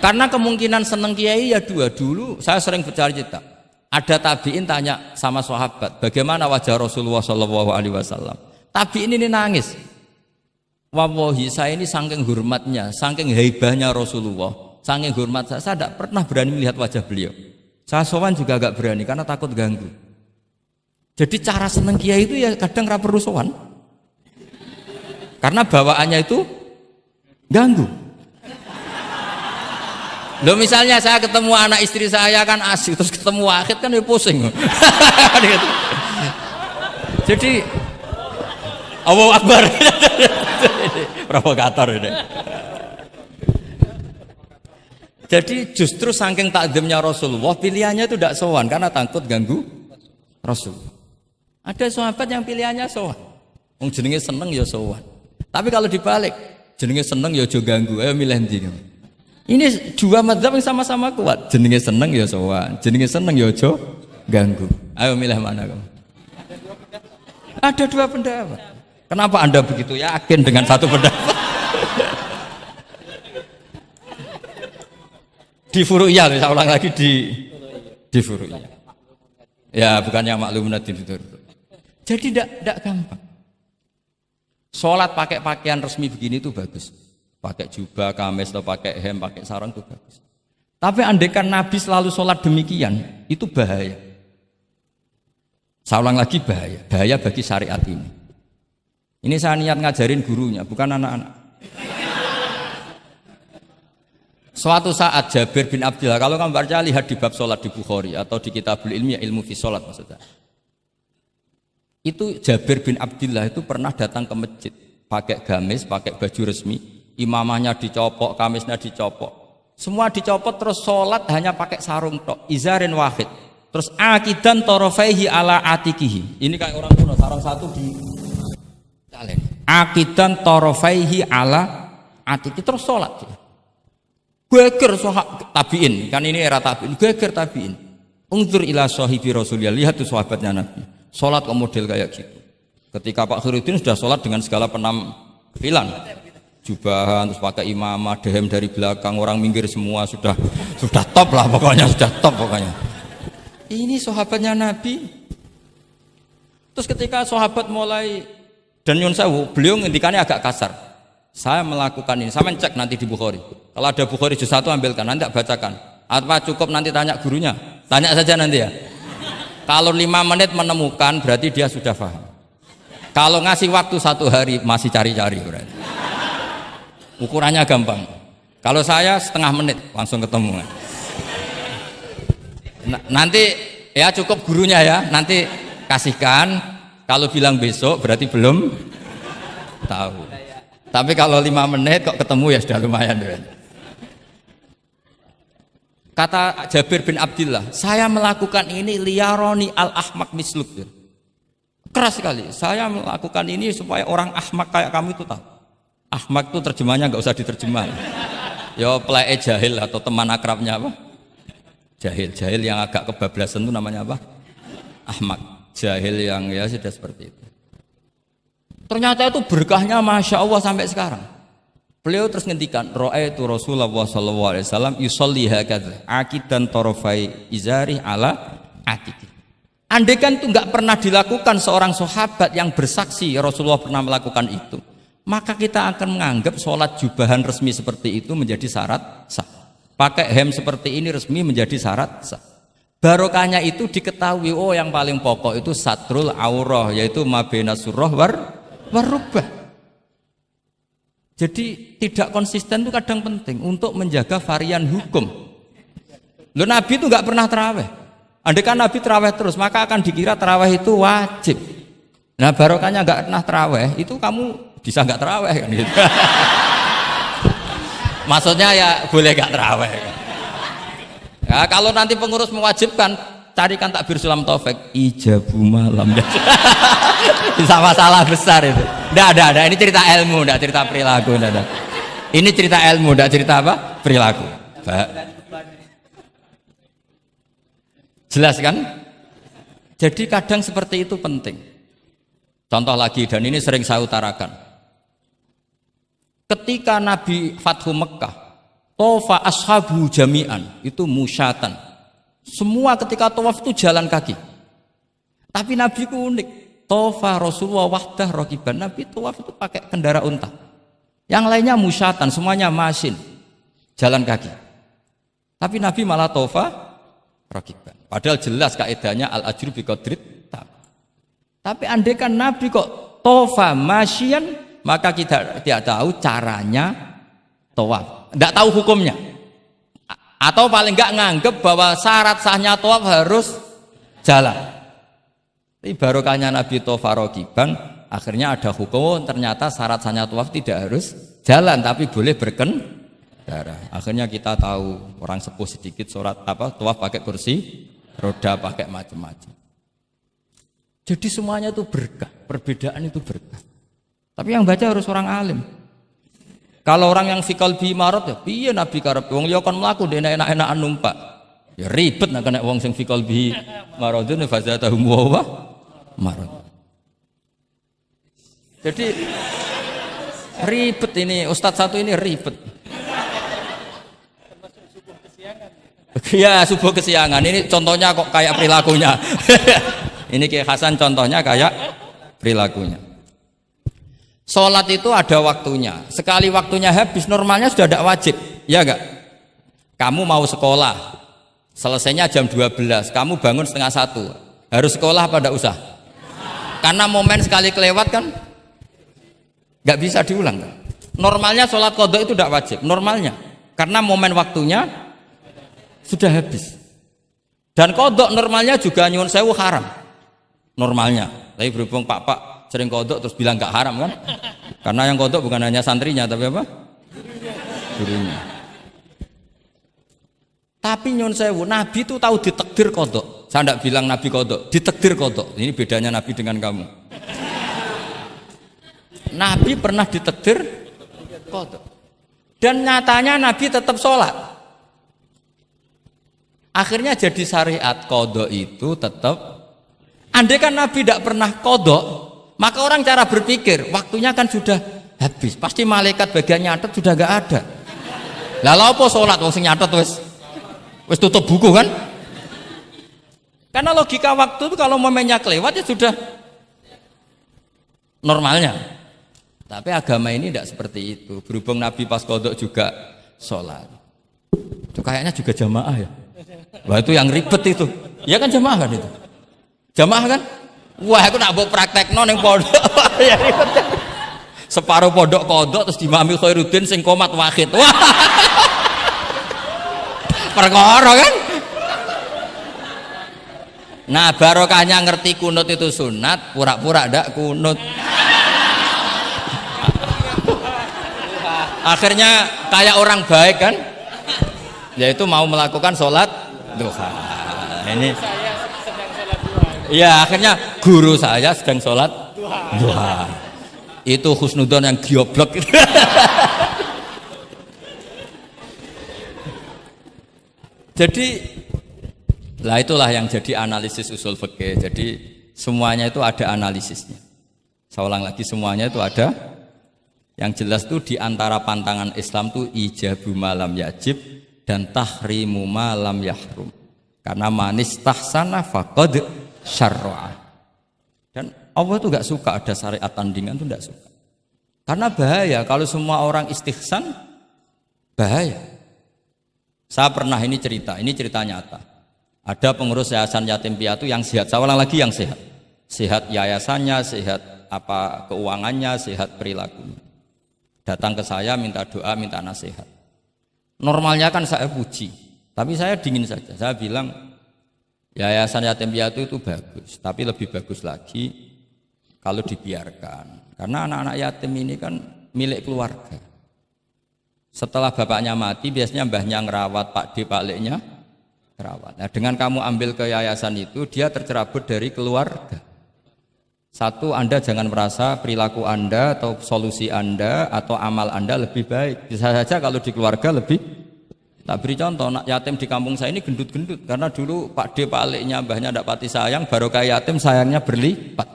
Karena kemungkinan seneng kiai ya 2. Dulu saya sering bercerita. Ada tabiin tanya sama sahabat, bagaimana wajah Rasulullah Shallallahu Alaihi Wasallam. Tabiin ini nangis. Wallahi saya ini saking hormatnya, saking haibahnya Rasulullah, saking hormat saya tidak pernah berani melihat wajah beliau. Saya sowan juga agak berani karena takut ganggu. Jadi cara seneng kiai itu ya kadang ra perlu sowan. Karena bawaannya itu ganggu. Loh misalnya saya ketemu anak istri saya kan asik, terus ketemu Wahid kan ya pusing. Jadi Allahu Akbar. Provokator ini. Jadi justru saking takzimnya Rasulullah, pilihannya itu tidak sowan karena takut ganggu Rasul. Ada sahabat yang pilihannya sowan. Wong jenenge seneng ya sowan. Tapi kalau dibalik, jenenge seneng ya aja ganggu, ayo milih ndi. Ini 2 mazhab yang sama-sama kuat. Jenenge seneng ya sowan, jenenge seneng ya aja ganggu. Ayo milih mana kamu? Ada 2 pendapat. Kenapa Anda begitu yakin dengan satu pendapat? Di Furu'iyah, saya ulang lagi di Furu'iyah. Ya, bukannya maklumat itu. Jadi tidak gampang. Sholat pakai pakaian resmi begini itu bagus. Pakai jubah, kamis, atau pakai hem, pakai sarung itu bagus. Tapi andaikan Nabi selalu sholat demikian, itu bahaya. Saya ulang lagi bahaya. Bahaya bagi syariat ini. Ini saya niat ngajarin gurunya, bukan anak-anak. Suatu saat Jabir bin Abdillah, kalau kamu baca lihat di bab sholat di Bukhari atau di Kitabul Ilmi, ilmu fi sholat maksudnya. Itu Jabir bin Abdillah itu pernah datang ke masjid pakai gamis, pakai baju resmi, imamahnya dicopok, kamisnya dicopok, semua dicopot, terus sholat hanya pakai sarung tok, izarin wahid, terus akidan torofaihi ala atikihi. Ini kayak orang kuno, sarung satu di akidan torofaihi ala atiki, terus sholat. Geger tabiin, kan ini era tabiin, geger tabiin. Ungzur ila sahibi Rasulullah, lihat tuh sahabatnya Nabi. Sholat ke model kayak gitu. Ketika Pak Khairuddin sudah sholat dengan segala penampilan, jubahan, terus pakai imamah, dehem dari belakang, orang minggir semua, sudah top lah pokoknya, sudah top pokoknya. Ini sahabatnya Nabi. Terus ketika sahabat mulai dan nyun sewu, beliau ngendikannya agak kasar. Saya melakukan ini, saya cek nanti di Bukhari. Kalau ada Bukhari juz 1 ambilkan, nanti tak bacakan. Apa cukup nanti tanya gurunya? Tanya saja nanti ya. Kalau 5 menit menemukan berarti dia sudah paham. Kalau ngasih waktu 1 hari masih cari-cari berarti. Ukurannya gampang. Kalau saya setengah menit langsung ketemu. Nanti ya cukup gurunya ya, nanti kasihkan. Kalau bilang besok berarti belum tahu. Tapi kalau 5 menit kok ketemu ya sudah lumayan. Kata Jabir bin Abdillah, saya melakukan ini liyaroni al-ahmak misluk. Keras sekali. Saya melakukan ini supaya orang ahmak kayak kamu itu tahu. Ahmak itu terjemahnya nggak usah diterjemah. Ya play jahil atau teman akrabnya apa? Jahil yang agak kebablasan itu namanya apa? Ahmak. Jahil yang ya sudah seperti itu. Ternyata itu berkahnya Masya Allah sampai sekarang. Beliau terus ngendikan, ra'aitu Rasulullah sallallahu alaihi wasallam yusolli hakadha akidan tarafai izari ala atiki. Andaikan itu enggak pernah dilakukan seorang sahabat yang bersaksi Rasulullah pernah melakukan itu, maka kita akan menganggap sholat jubahan resmi seperti itu menjadi syarat sah. Pakai hem seperti ini resmi menjadi syarat sah. Barokahnya itu diketahui, oh yang paling pokok itu satrul aurah, yaitu mabena surah warubah. Jadi tidak konsisten itu kadang penting untuk menjaga varian hukum. Loh, Nabi itu nggak pernah terawih. Andai kan Nabi terawih terus, maka akan dikira terawih itu wajib. Nah barokahnya nggak pernah terawih, itu kamu bisa nggak terawih kan gitu. Maksudnya ya boleh nggak terawih. Ya, kalau nanti pengurus mewajibkan, carikan takbir sulam taufik ijabu malam. Bisa masalah besar itu. Nggak. Ini cerita ilmu, nggak cerita perilaku. Nggak. Ini cerita ilmu, nggak cerita apa? Perilaku. Jelas kan? Jadi kadang seperti itu penting. Contoh lagi, dan ini sering saya utarakan. Ketika Nabi Fathu Mekah, tofa ashabu jami'an, itu musyatan. Semua ketika tawaf itu jalan kaki. Tapi Nabi itu unik. Tofa Rasulullah wahdah rokiban. Nabi tawaf itu pakai kendaraan unta. Yang lainnya musyatan, semuanya masin. Jalan kaki. Tapi Nabi malah tofa rokiban. Padahal jelas kaidahnya al-ajru biqadrit. Tapi andai kan Nabi kok tofa masyian, maka kita tidak tahu caranya tawaf. Tidak tahu hukumnya. Atau paling enggak nganggep bahwa syarat sahnya tawaf harus jalan. Tapi barokahnya Nabi tofa rokiban, akhirnya ada hukum, ternyata syarat sahnya tawaf tidak harus jalan, tapi boleh berkendara. Akhirnya kita tahu orang sepuh sedikit tawaf pakai kursi roda, pakai macam-macam. Jadi semuanya itu berkah, perbedaan itu berkah. Tapi yang baca harus orang alim. Kalau orang yang fikal bi marot ya, piye Nabi karep wong liya kon mlaku dene enak-enakan numpak. Ya ribet nek kena wong sing fikal bi marodun fazatahum wa marad. Jadi ribet ini, ustadz satu ini ribet. Ya subuh kesiangan, ini contohnya kok kayak perilakunya. Ini Kiai Hasan contohnya kayak perilakunya. Sholat itu ada waktunya. Sekali waktunya habis, normalnya sudah tidak wajib, ya enggak? Kamu mau sekolah, selesainya jam 12, kamu bangun setengah 1, harus sekolah apa enggak usah? Karena momen sekali kelewat kan, nggak bisa diulang kan? Normalnya sholat qadha itu tidak wajib, normalnya, karena momen waktunya sudah habis. Dan qadha normalnya juga nyuwun sewu haram. Normalnya, tapi berhubung Pak sering kodok terus bilang nggak haram kan? Karena yang kodok bukan hanya santrinya tapi apa? Gurunya. Tapi nyun sewu, Nabi itu tahu ditakdir kodok. Saya tidak bilang Nabi kodok, ditakdir kodok. Ini bedanya Nabi dengan kamu. Nabi pernah ditakdir kodok. Dan nyatanya Nabi tetap sholat. Akhirnya jadi syariat kodok itu tetap. Andai kan Nabi tidak pernah kodok, maka orang cara berpikir waktunya kan sudah habis, pasti malaikat bagian nyatet sudah gak ada. Lalu apa sholat wong sing nyatet wis tutup buku kan? Karena logika waktu itu kalau momennya kelewat ya sudah normalnya. Tapi agama ini tidak seperti itu. Berhubung Nabi pas kodok juga sholat, itu kayaknya juga jamaah ya. Wah itu yang ribet itu. Ya kan jamaah kan itu. Jamaah kan? Wah, aku nak mbok praktekno ning pondok. Ya ribet. Separuh pondok kodok terus dimami Khairuddin sing komat wahid. Wah. Perkara kan? Nah, barokahnya ngerti kunut itu sunat, pura-pura ndak kunut. Akhirnya kayak orang baik kan? Yaitu mau melakukan sholat duha. Ini ya akhirnya guru saya sedang sholat duha. Itu husnudon yang gioblok. Jadi lah itulah yang jadi analisis usul fikih. Jadi semuanya itu ada analisisnya. Saya ulang lagi, semuanya itu ada. Yang jelas itu diantara pantangan Islam itu ijabu malam yajib dan tahrimu malam yahrum. Karena manis tahsana faqad syarra'a. Dan Allah itu enggak suka ada syariat tandingan, itu enggak suka. Karena bahaya kalau semua orang istihsan, bahaya. Saya pernah ini cerita nyata. Ada pengurus yayasan yatim piatu yang sehat, saya ulang lagi yang sehat. Sehat yayasannya, sehat apa keuangannya, sehat perilakunya. Datang ke saya minta doa, minta nasihat. Normalnya kan saya puji, tapi saya dingin saja. Saya bilang yayasan yatim piatu itu bagus, tapi lebih bagus lagi kalau dibiarkan. Karena anak-anak yatim ini kan milik keluarga. Setelah bapaknya mati, biasanya mbahnya ngerawat, Pak D, Pak Leknya ngerawat. Nah, dengan kamu ambil ke yayasan itu, dia tercerabut dari keluarga. Satu, Anda jangan merasa perilaku Anda atau solusi Anda atau amal Anda lebih baik. Bisa saja kalau di keluarga lebih. Tak beri contoh, anak yatim di kampung saya ini gendut-gendut. Karena dulu Pak D, Pak Leknya, mbahnya tidak pati sayang, barokah yatim sayangnya berlipat.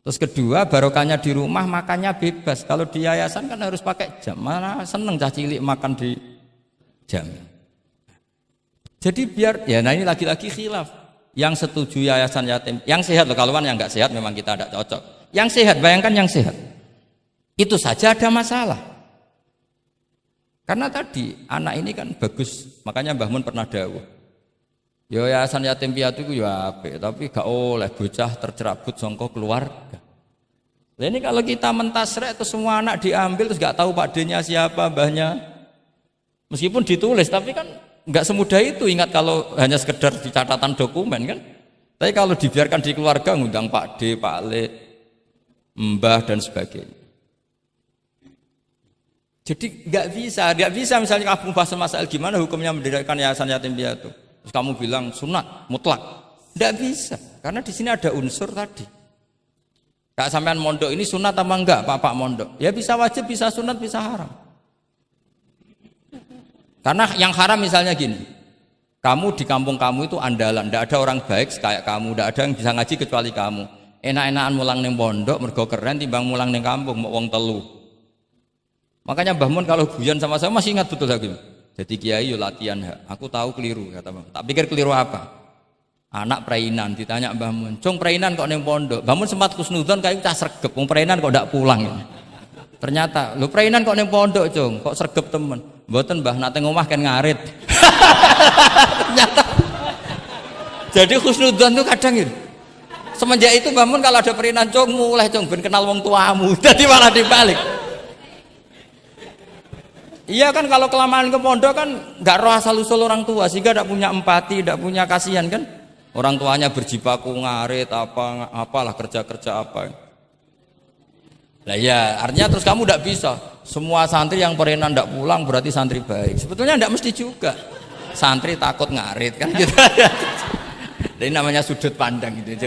Terus kedua, barokahnya di rumah makannya bebas. Kalau di yayasan kan harus pakai jam. Mana seneng cah cilik makan di jam. Jadi biar, ya nah ini lagi-lagi khilaf. Yang setuju yayasan yatim, yang sehat loh, kalau yang nggak sehat memang kita tidak cocok. Yang sehat, bayangkan yang sehat. Itu saja ada masalah. Karena tadi anak ini kan bagus, makanya Mbah Mun pernah dawuh. Ya yayasan yatim piatu itu ya apik, tapi gak oleh bocah tercerabut sangka keluarga. Nah ini kalau kita mentasrek terus semua anak diambil terus gak tahu Pak D-nya siapa, mbahnya. Meskipun ditulis tapi kan gak semudah itu, ingat kalau hanya sekedar di catatan dokumen kan. Tapi kalau dibiarkan di keluarga ngundang Pak D, Pak Le, mbah dan sebagainya. Jadi gak bisa misalnya kamu bahas masalah gimana hukumnya mendirikan yayasan yatim piatu. Terus kamu bilang sunat mutlak, tidak bisa, karena di sini ada unsur tadi. Kak sampean mondok ini sunat apa enggak, Pak mondok? Ya bisa wajib, bisa sunat, bisa haram. Karena yang haram misalnya gini, kamu di kampung kamu itu andalan, tidak ada orang baik kayak kamu, tidak ada yang bisa ngaji kecuali kamu. Enak-enakan mulang neng pondok, mergo keren timbang mulang neng kampung, mau wong telu. Makanya Mbah Mun kalau guyon sama saya masih ingat betul lagi. Jadi kiai yo latihan, aku tahu keliru kata Mbah. Tak pikir keliru apa? Anak perainan ditanya Mbah Mun, "Cung perainan kok ning pondok?" Mbah Mun sempat kusnudon kayak cah sregep, wong perainan kok ndak pulang. Ternyata, "Lho perainan kok ning pondok, Cung? Kok sregep temen?" "Mboten, Mbah, nate ngomah kan ngarit." Ternyata. Jadi kusnudon itu kadang gitu. Semenjak itu Mbah Mun kalau ada perainan, "Cung, mulai Cung ben kenal wong tuamu." Jadi malah dibalik. Iya kan kalau kelamaan ke pondok kan nggak roh asal usul orang tua sehingga tidak punya empati, tidak punya kasihan kan. Orang tuanya berjibaku ngarit apalah kerja apa. Nah ya artinya terus kamu tidak bisa. Semua santri yang perenan tidak pulang berarti santri baik. Sebetulnya tidak mesti juga. Santri takut ngarit kan gitu. Ini namanya sudut pandang gitu.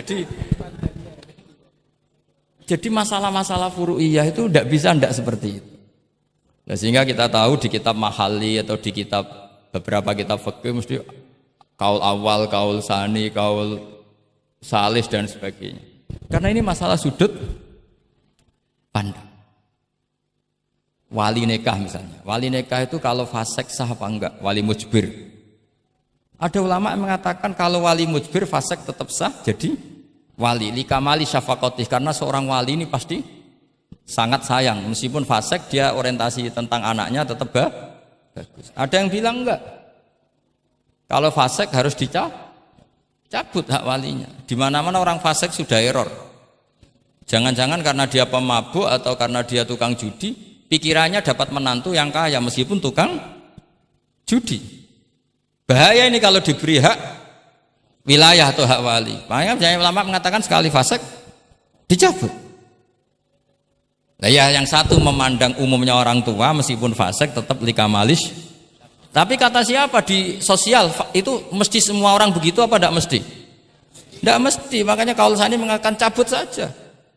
Jadi masalah-masalah furu'iyah itu tidak bisa tidak seperti itu. Nah, sehingga kita tahu di kitab Mahali atau di kitab beberapa kitab fikih mesti kaul awal, kaul sani, kaul salis dan sebagainya. Karena ini masalah sudut pandang. Wali nikah misalnya. Wali nikah itu kalau fasik sah apa enggak? Wali mujbir. Ada ulama yang mengatakan kalau wali mujbir fasik tetap sah jadi wali. Likamali syafaqatih, karena seorang wali ini pasti sangat sayang, meskipun fasik dia orientasi tentang anaknya tetap bagus. Ada yang bilang enggak, kalau fasik harus dicabut hak walinya. Di mana-mana orang fasik sudah error. Jangan-jangan karena dia pemabuk atau karena dia tukang judi, pikirannya dapat menantu yang kaya meskipun tukang judi. Bahaya ini kalau diberi hak wilayah atau hak wali. Makanya ulama mengatakan sekali fasik dicabut. Nah ya yang satu memandang umumnya orang tua meskipun fasik tetap likamalis. Tapi kata siapa di sosial itu mesti semua orang begitu apa tidak mesti? Tidak mesti. Makanya kalau saya ini mengatakan cabut saja.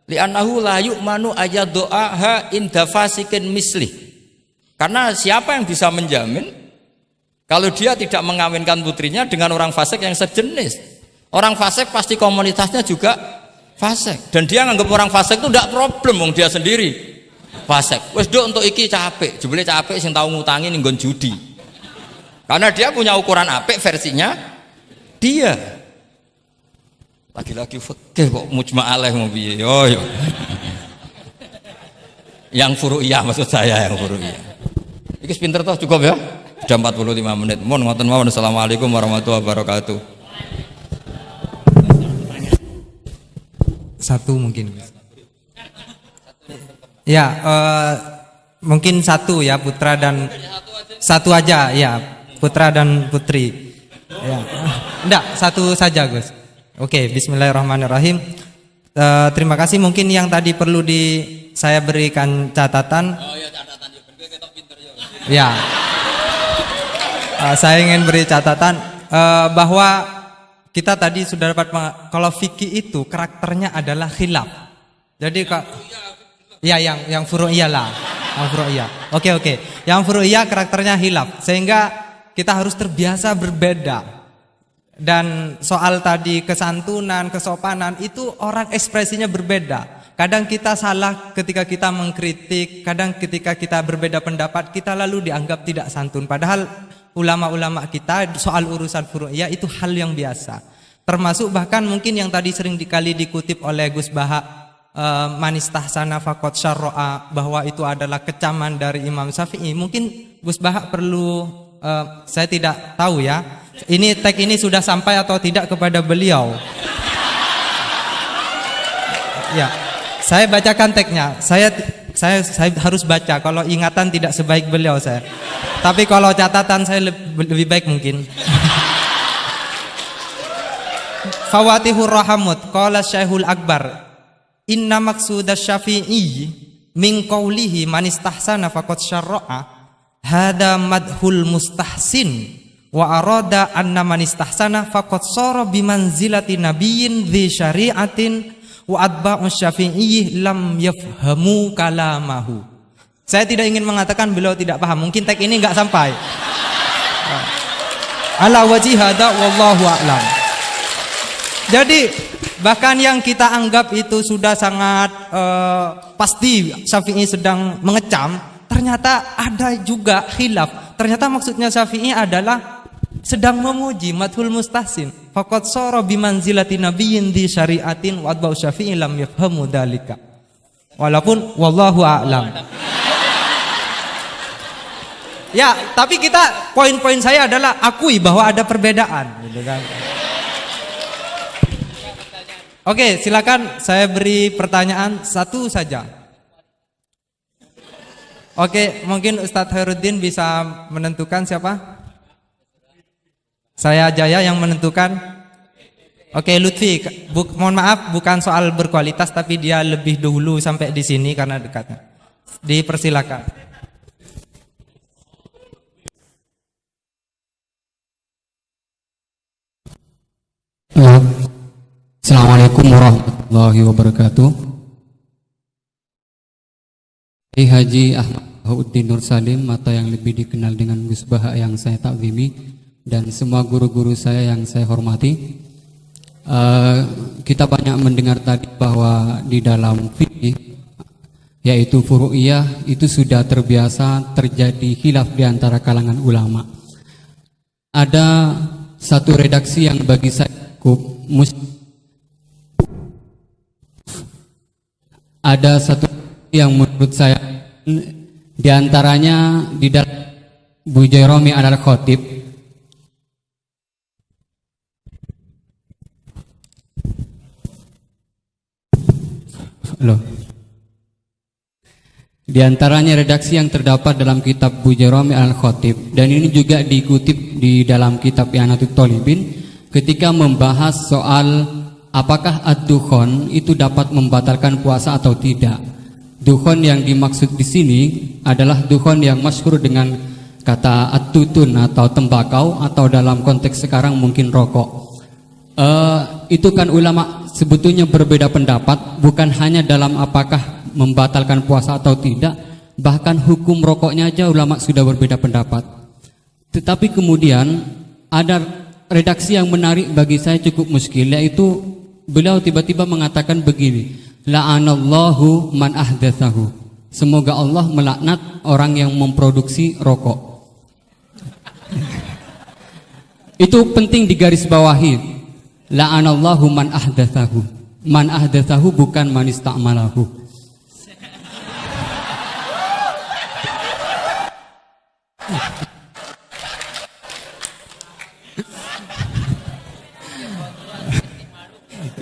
Li'annahu la yu'manu ayyadu'aha inda fasikin misli. Karena siapa yang bisa menjamin kalau dia tidak mengawinkan putrinya dengan orang fasik yang sejenis? Orang fasik pasti komunitasnya juga fasik, dan dia nganggap orang fasik itu tidak problem, wong dia sendiri fasik. Wes dok untuk iki capek, jebule capek sing tahu ngutangi ning nggon judi. Karena dia punya ukuran apik versinya dia. Lagi-lagi fikih kok mujma' alaih mau piye. Yo. Yang furu'iyah maksud saya, yang furu'iyah. Iki pinter toh, cukup ya? Sudah 45 menit. Mohon ngoten mawon. Assalamualaikum warahmatullahi wabarakatuh. Satu mungkin. Ya, mungkin satu ya, putra dan satu aja ya, putra dan putri. Ya. Enggak, satu saja Gus. Oke, bismillahirrahmanirrahim. Terima kasih, mungkin yang tadi perlu saya berikan catatan. Oh ya, catatan kita pinter ya. Saya ingin beri catatan bahwa kita tadi sudah dapat kalau fikih itu karakternya adalah khilaf. Jadi ya yang furu'iyah lah, yang furu'iyah. Oke. Yang furu'iyah karakternya khilaf, sehingga kita harus terbiasa berbeda. Dan soal tadi kesantunan, kesopanan itu orang ekspresinya berbeda. Kadang kita salah ketika kita mengkritik, kadang ketika kita berbeda pendapat kita lalu dianggap tidak santun. Padahal ulama-ulama kita soal urusan furu'iyah itu hal yang biasa. Termasuk bahkan mungkin yang tadi sering dikali dikutip oleh Gus Baha, manistahsana faqad syarra'a, bahwa itu adalah kecaman dari Imam Syafi'i. Mungkin Gus Baha perlu, saya tidak tahu ya, ini tag ini sudah sampai atau tidak kepada beliau. Ya, saya bacakan tagnya. Saya harus baca. Kalau ingatan tidak sebaik beliau saya. Tapi kalau catatan saya lebih baik mungkin. Fawatihur Rahamut qala Syekhul Akbar, inna maqsuda Syafi'i min qawlihi man istahsana faqad syarra'a hada madhul mustahsin wa arada anna man istahsana faqad sara bimanzilati nabiyyin dzi syari'atin wa atba'u Syafi'i lam yafhamu kalamahu. Saya tidak ingin mengatakan beliau tidak paham, mungkin tag ini enggak sampai. Ala wajhi hada wallahu a'lam. Jadi bahkan yang kita anggap itu sudah sangat pasti Syafi'i sedang mengecam, ternyata ada juga khilaf. Ternyata maksudnya Syafi'i adalah sedang memuji, madhul mustahsin. Faqad sara bimanzilati nabiyyin di syari'atin wa atba'u Syafi'i lam yafhamu dzalika. Walaupun wallahu a'lam. Ya, tapi poin-poin saya adalah akui bahwa ada perbedaan, gitu kan. Oke, silakan saya beri pertanyaan satu saja. Oke, mungkin Ustadz Khairuddin bisa menentukan siapa? Saya Jaya yang menentukan. Oke, Lutfi, mohon maaf bukan soal berkualitas tapi dia lebih dulu sampai di sini karena dekatnya. Dipersilakan. Assalamualaikum warahmatullahi wabarakatuh. Haji Ahmad Bahauddin Nur Salim atau yang lebih dikenal dengan Gus Baha yang saya takzimi, dan semua guru-guru saya yang saya hormati. Kita banyak mendengar tadi bahwa di dalam fikih yaitu furu'iyah itu sudah terbiasa terjadi khilaf di antara kalangan ulama. Ada satu redaksi yang bagi saya cukup ada satu yang menurut saya diantaranya di dalam Bujairami al-Khatib. Di antaranya redaksi yang terdapat dalam kitab Bujairami al-Khatib, dan ini juga dikutip di dalam kitab I'anatul Thalibin ketika membahas soal apakah ad-dukhon itu dapat membatalkan puasa atau tidak. Dukhon yang dimaksud di sini adalah dukhon yang masyhur dengan kata at-tutun atau tembakau, atau dalam konteks sekarang mungkin rokok. Itu kan ulama sebetulnya berbeda pendapat, bukan hanya dalam apakah membatalkan puasa atau tidak, bahkan hukum rokoknya aja ulama sudah berbeda pendapat. Tetapi kemudian ada redaksi yang menarik bagi saya cukup muskil, yaitu beliau tiba-tiba mengatakan begini, la'anallahu man ahdatsahu, semoga Allah melaknat orang yang memproduksi rokok. Itu penting digarisbawahi, la'anallahu man ahdatsahu. Man ahdatsahu bukan man ista'malahu.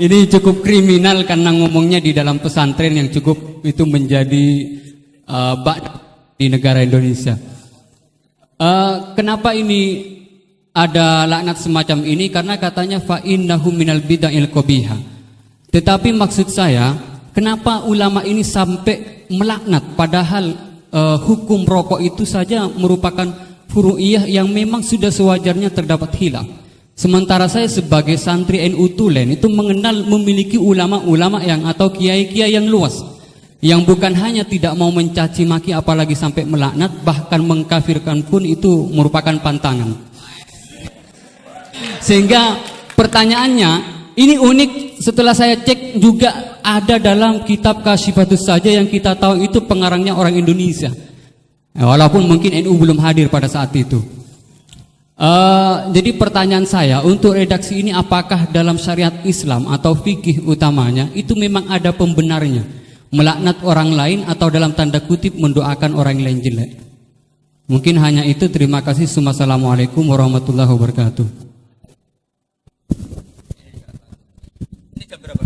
Ini cukup kriminal karena ngomongnya di dalam pesantren yang cukup itu menjadi di negara Indonesia. Kenapa ini ada laknat semacam ini? Karena katanya fa innahu minal bid'il qabihah. Tetapi maksud saya, kenapa ulama ini sampai melaknat padahal hukum rokok itu saja merupakan furu'iyah yang memang sudah sewajarnya terdapat khilaf. Sementara saya sebagai santri NU Tulen itu mengenal memiliki ulama-ulama yang atau kiai-kiai yang luas, yang bukan hanya tidak mau mencaci maki apalagi sampai melaknat, bahkan mengkafirkan pun itu merupakan pantangan. Sehingga pertanyaannya ini unik, setelah saya cek juga ada dalam kitab Kasyifatus saja yang kita tahu itu pengarangnya orang Indonesia, walaupun mungkin NU belum hadir pada saat itu. Jadi pertanyaan saya untuk redaksi ini, apakah dalam syariat Islam atau fikih utamanya itu memang ada pembenarnya melaknat orang lain atau dalam tanda kutip mendoakan orang lain jelek? Mungkin hanya itu. Terima kasih. Assalamualaikum warahmatullahi wabarakatuh. Ini jam berapa?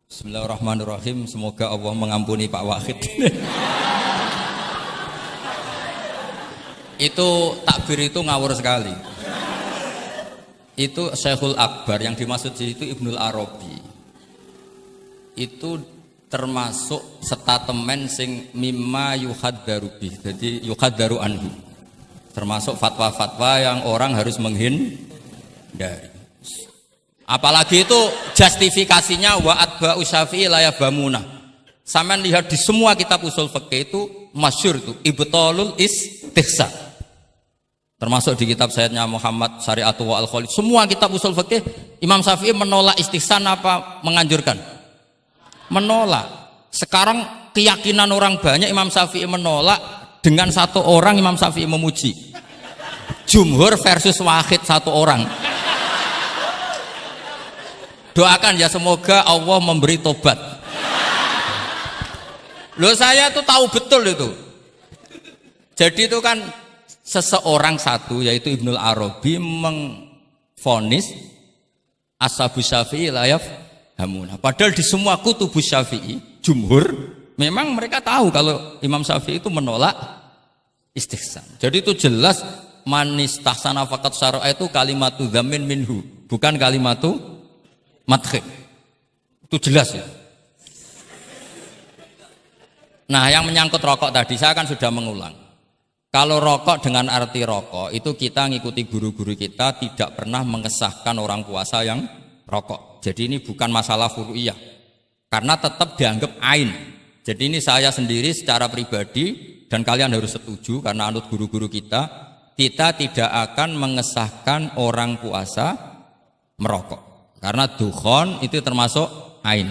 Bismillahirrahmanirrahim. Semoga Allah mengampuni Pak Wahid. Itu takbir itu ngawur sekali. Itu Syekhul Akbar, yang dimaksud di situ Ibnul Arabi. Itu termasuk statement sing mimma yuhaddaru bih. Jadi yuhaddaru anhu. Termasuk fatwa-fatwa yang orang harus menghindari. Apalagi itu justifikasinya wa atba'u Syafi'i la yabamuna. Sampean lihat di semua kitab usul fikih itu masyhur itu ibtalul istihsan. Termasuk di kitab Sayyidina Muhammad Syari'atu wa al-Khalid. Semua kitab usul fikih Imam Syafi'i menolak istihsan apa menganjurkan? Menolak. Sekarang keyakinan orang banyak Imam Syafi'i menolak, dengan satu orang Imam Syafi'i memuji. Jumhur versus wahid satu orang. Doakan ya semoga Allah memberi tobat. Loh saya tuh tahu betul itu. Jadi itu kan seseorang satu yaitu Ibnul Arabi mengvonis ashabus Syafi'i la yafhamuna. Padahal di semua kutubus Syafi'i jumhur memang mereka tahu kalau Imam Syafi'i itu menolak istihsan. Jadi itu jelas manistahsana faqat syara'a itu kalimatu dzamin minhu, bukan kalimatu madhik. Itu jelas ya. Nah, yang menyangkut rokok tadi saya kan sudah mengulang. Kalau rokok dengan arti rokok itu kita ngikuti guru-guru kita, tidak pernah mengesahkan orang puasa yang rokok. Jadi ini bukan masalah furu'iyah, karena tetap dianggap ain. Jadi ini saya sendiri secara pribadi dan kalian harus setuju karena anut guru-guru kita tidak akan mengesahkan orang puasa merokok. Karena dukhon itu termasuk ain.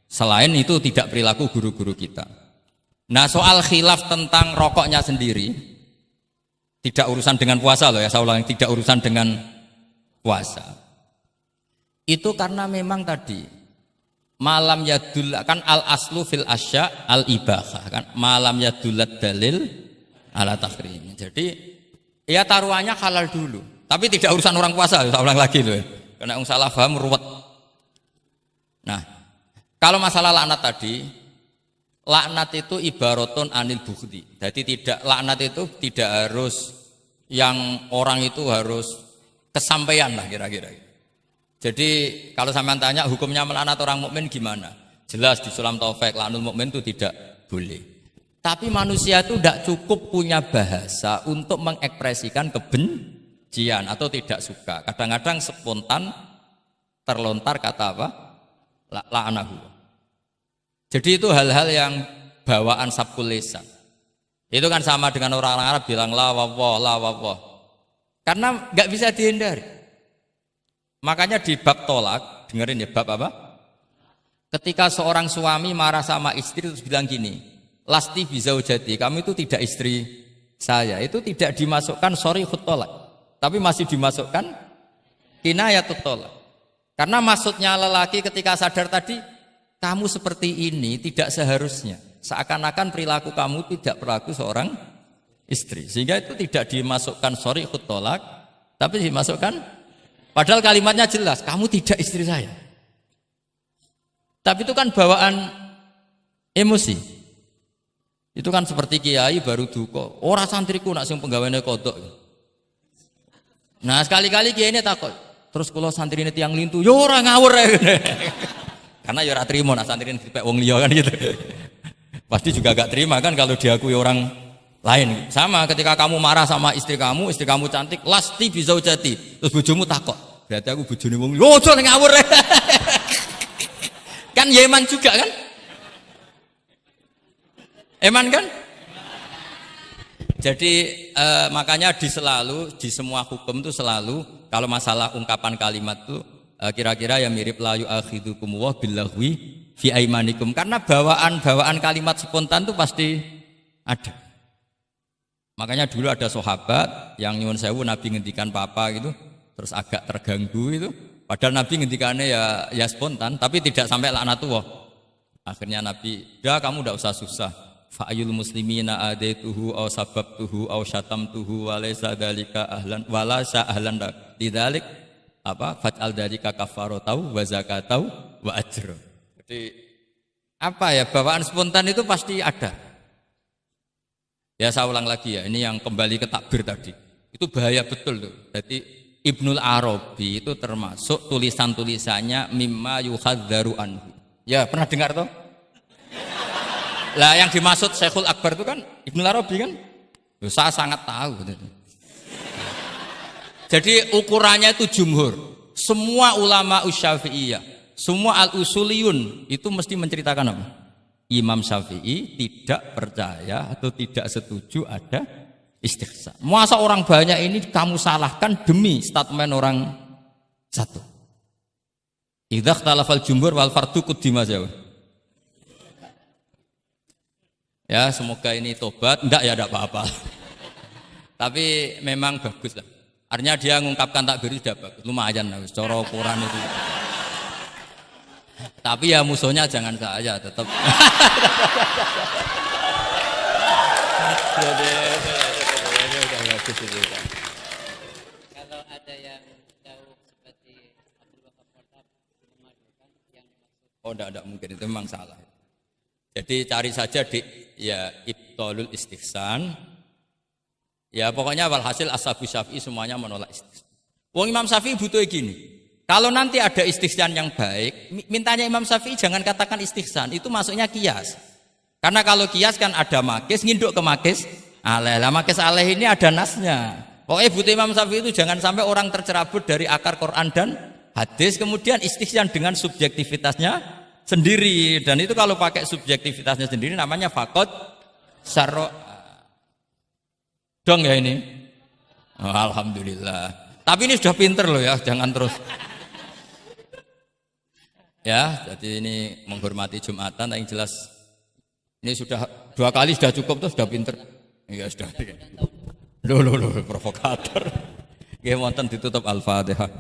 Selain itu tidak perilaku guru-guru kita. Nah, soal khilaf tentang rokoknya sendiri tidak urusan dengan puasa loh ya, saya ulang, tidak urusan dengan puasa. Itu karena memang tadi malam yadul kan al aslu fil asya al ibahah kan, malam yadulat dalil ala tahrim. Jadi ya taruhannya halal dulu, tapi tidak urusan orang puasa, saya ulang lagi loh ya. Karena salah paham ruwet. Nah, kalau masalah laknat tadi, laknat itu ibaratun anil bukhdi. Jadi tidak, laknat itu tidak harus yang orang itu harus kesampaian lah kira-kira. Jadi kalau sampean tanya hukumnya melaknat orang mukmin gimana? Jelas di Sulam Taufik laknul mukmin itu tidak boleh. Tapi manusia itu tidak cukup punya bahasa untuk mengekspresikan kebencian atau tidak suka. Kadang-kadang spontan terlontar kata apa? La'anahu. Jadi itu hal-hal yang bawaan sabkul lisan. Itu kan sama dengan orang Arab bilang la wawah. Karena nggak bisa dihindari. Makanya di bab tolak, dengerin ya bab apa? Ketika seorang suami marah sama istri terus bilang gini, lasti bizaujati, kamu itu tidak istri saya. Itu tidak dimasukkan sharihut tolak, tapi masih dimasukkan kinayatut tolak. Karena maksudnya lelaki ketika sadar tadi kamu seperti ini tidak seharusnya. Seakan-akan perilaku kamu tidak berlaku seorang istri. Sehingga itu tidak dimasukkan shari'ut tolak, tapi dimasukkan, padahal kalimatnya jelas, kamu tidak istri saya. Tapi itu kan bawaan emosi. Itu kan seperti kiai baru duka, ora santriku nak sing penggaweane kodok. Nah sekali-kali kiai ini takut, terus kalau santri ini tiang lintu, yo ora ngawur ya. Karena ya ora trimo nak santri ini dipek wong liya kan gitu. Pasti juga gak terima kan kalau diakui orang lain. Sama ketika kamu marah sama istri kamu cantik, lasti bizaujati, terus bojomu takut, berarti aku bojone wong liya, ojo ngawur. Kan Yeman juga kan? Eman kan? Jadi makanya di semua hukum itu selalu kalau masalah ungkapan kalimat itu kira-kira yang mirip la yu'akhidukum wa billaghwi fi aimanikum, karena bawaan kalimat spontan itu pasti ada. Makanya dulu ada sahabat yang nyuwun sewu Nabi ngendikan papa gitu, terus agak terganggu itu. Padahal Nabi ngendikannya ya spontan, tapi tidak sampai laknatullah. Akhirnya Nabi, "Ya kamu tidak usah susah. Fa'ayul muslimina adaituhu aw sababtuhu aw syatamtuhu wa laysa dzalika ahlan wa la ahlan lidzalik apa faj'al dzalika kafaratau wa zakatau wa ajr." Jadi apa ya, bawaan spontan itu pasti ada. Ya saya ulang lagi ya, ini yang kembali ke takbir tadi. Itu bahaya betul tuh. Jadi Ibnul Arabi itu termasuk tulisan-tulisannya mimma yuhadzaru anhu. Ya, pernah dengar toh? Lah yang dimaksud Syekhul Akbar itu kan Ibnul Arabi kan? Loh, saya sangat tahu gitu. Jadi ukurannya itu jumhur. Semua ulama Syafi'iyah, semua al-usuliyun itu mesti menceritakan apa? Imam Syafi'i tidak percaya atau tidak setuju ada istihsan. Masa orang banyak ini kamu salahkan demi statement orang satu. Idza ikhtalafal jumhur wal fardu quddima jauh. Ya, semoga ini tobat. Enggak ya, enggak apa-apa. Tapi memang bagus lah. Artinya dia mengungkapkan takbir sudah bagus. Lumayan lah, cara ukuran itu. Tapi ya musuhnya jangan saya tetap. Kalau ada yang jauh seperti Abdul Wahab Wartab memadukan yang dimaksud. Oh enggak mungkin, itu memang salah. Jadi cari saja di ya ibtalul istihsan. Ya pokoknya walhasil ashabu Syafi'i semuanya menolak istihsan. Wong Imam Syafi'i butuh gini. Kalau nanti ada istihsan yang baik, mintanya Imam Syafi'i jangan katakan istihsan, itu masuknya kias. Karena kalau kias kan ada makis, nginduk ke makis aleh. Lah makis aleh ini ada nasnya. Pokoknya butuh Imam Syafi'i itu jangan sampai orang tercerabut dari akar Quran dan hadis, kemudian istihsan dengan subjektivitasnya sendiri. Dan itu kalau pakai subjektivitasnya sendiri namanya fakot syarro. Dong ya ini. Oh, alhamdulillah. Tapi ini sudah pinter loh ya, jangan terus. Ya, jadi ini menghormati Jumatan yang jelas. Ini sudah 2 kali sudah cukup tuh, sudah pinter. Iya sudah. Loh, provokator. Nggih wonten ditutup Al-Fatihah.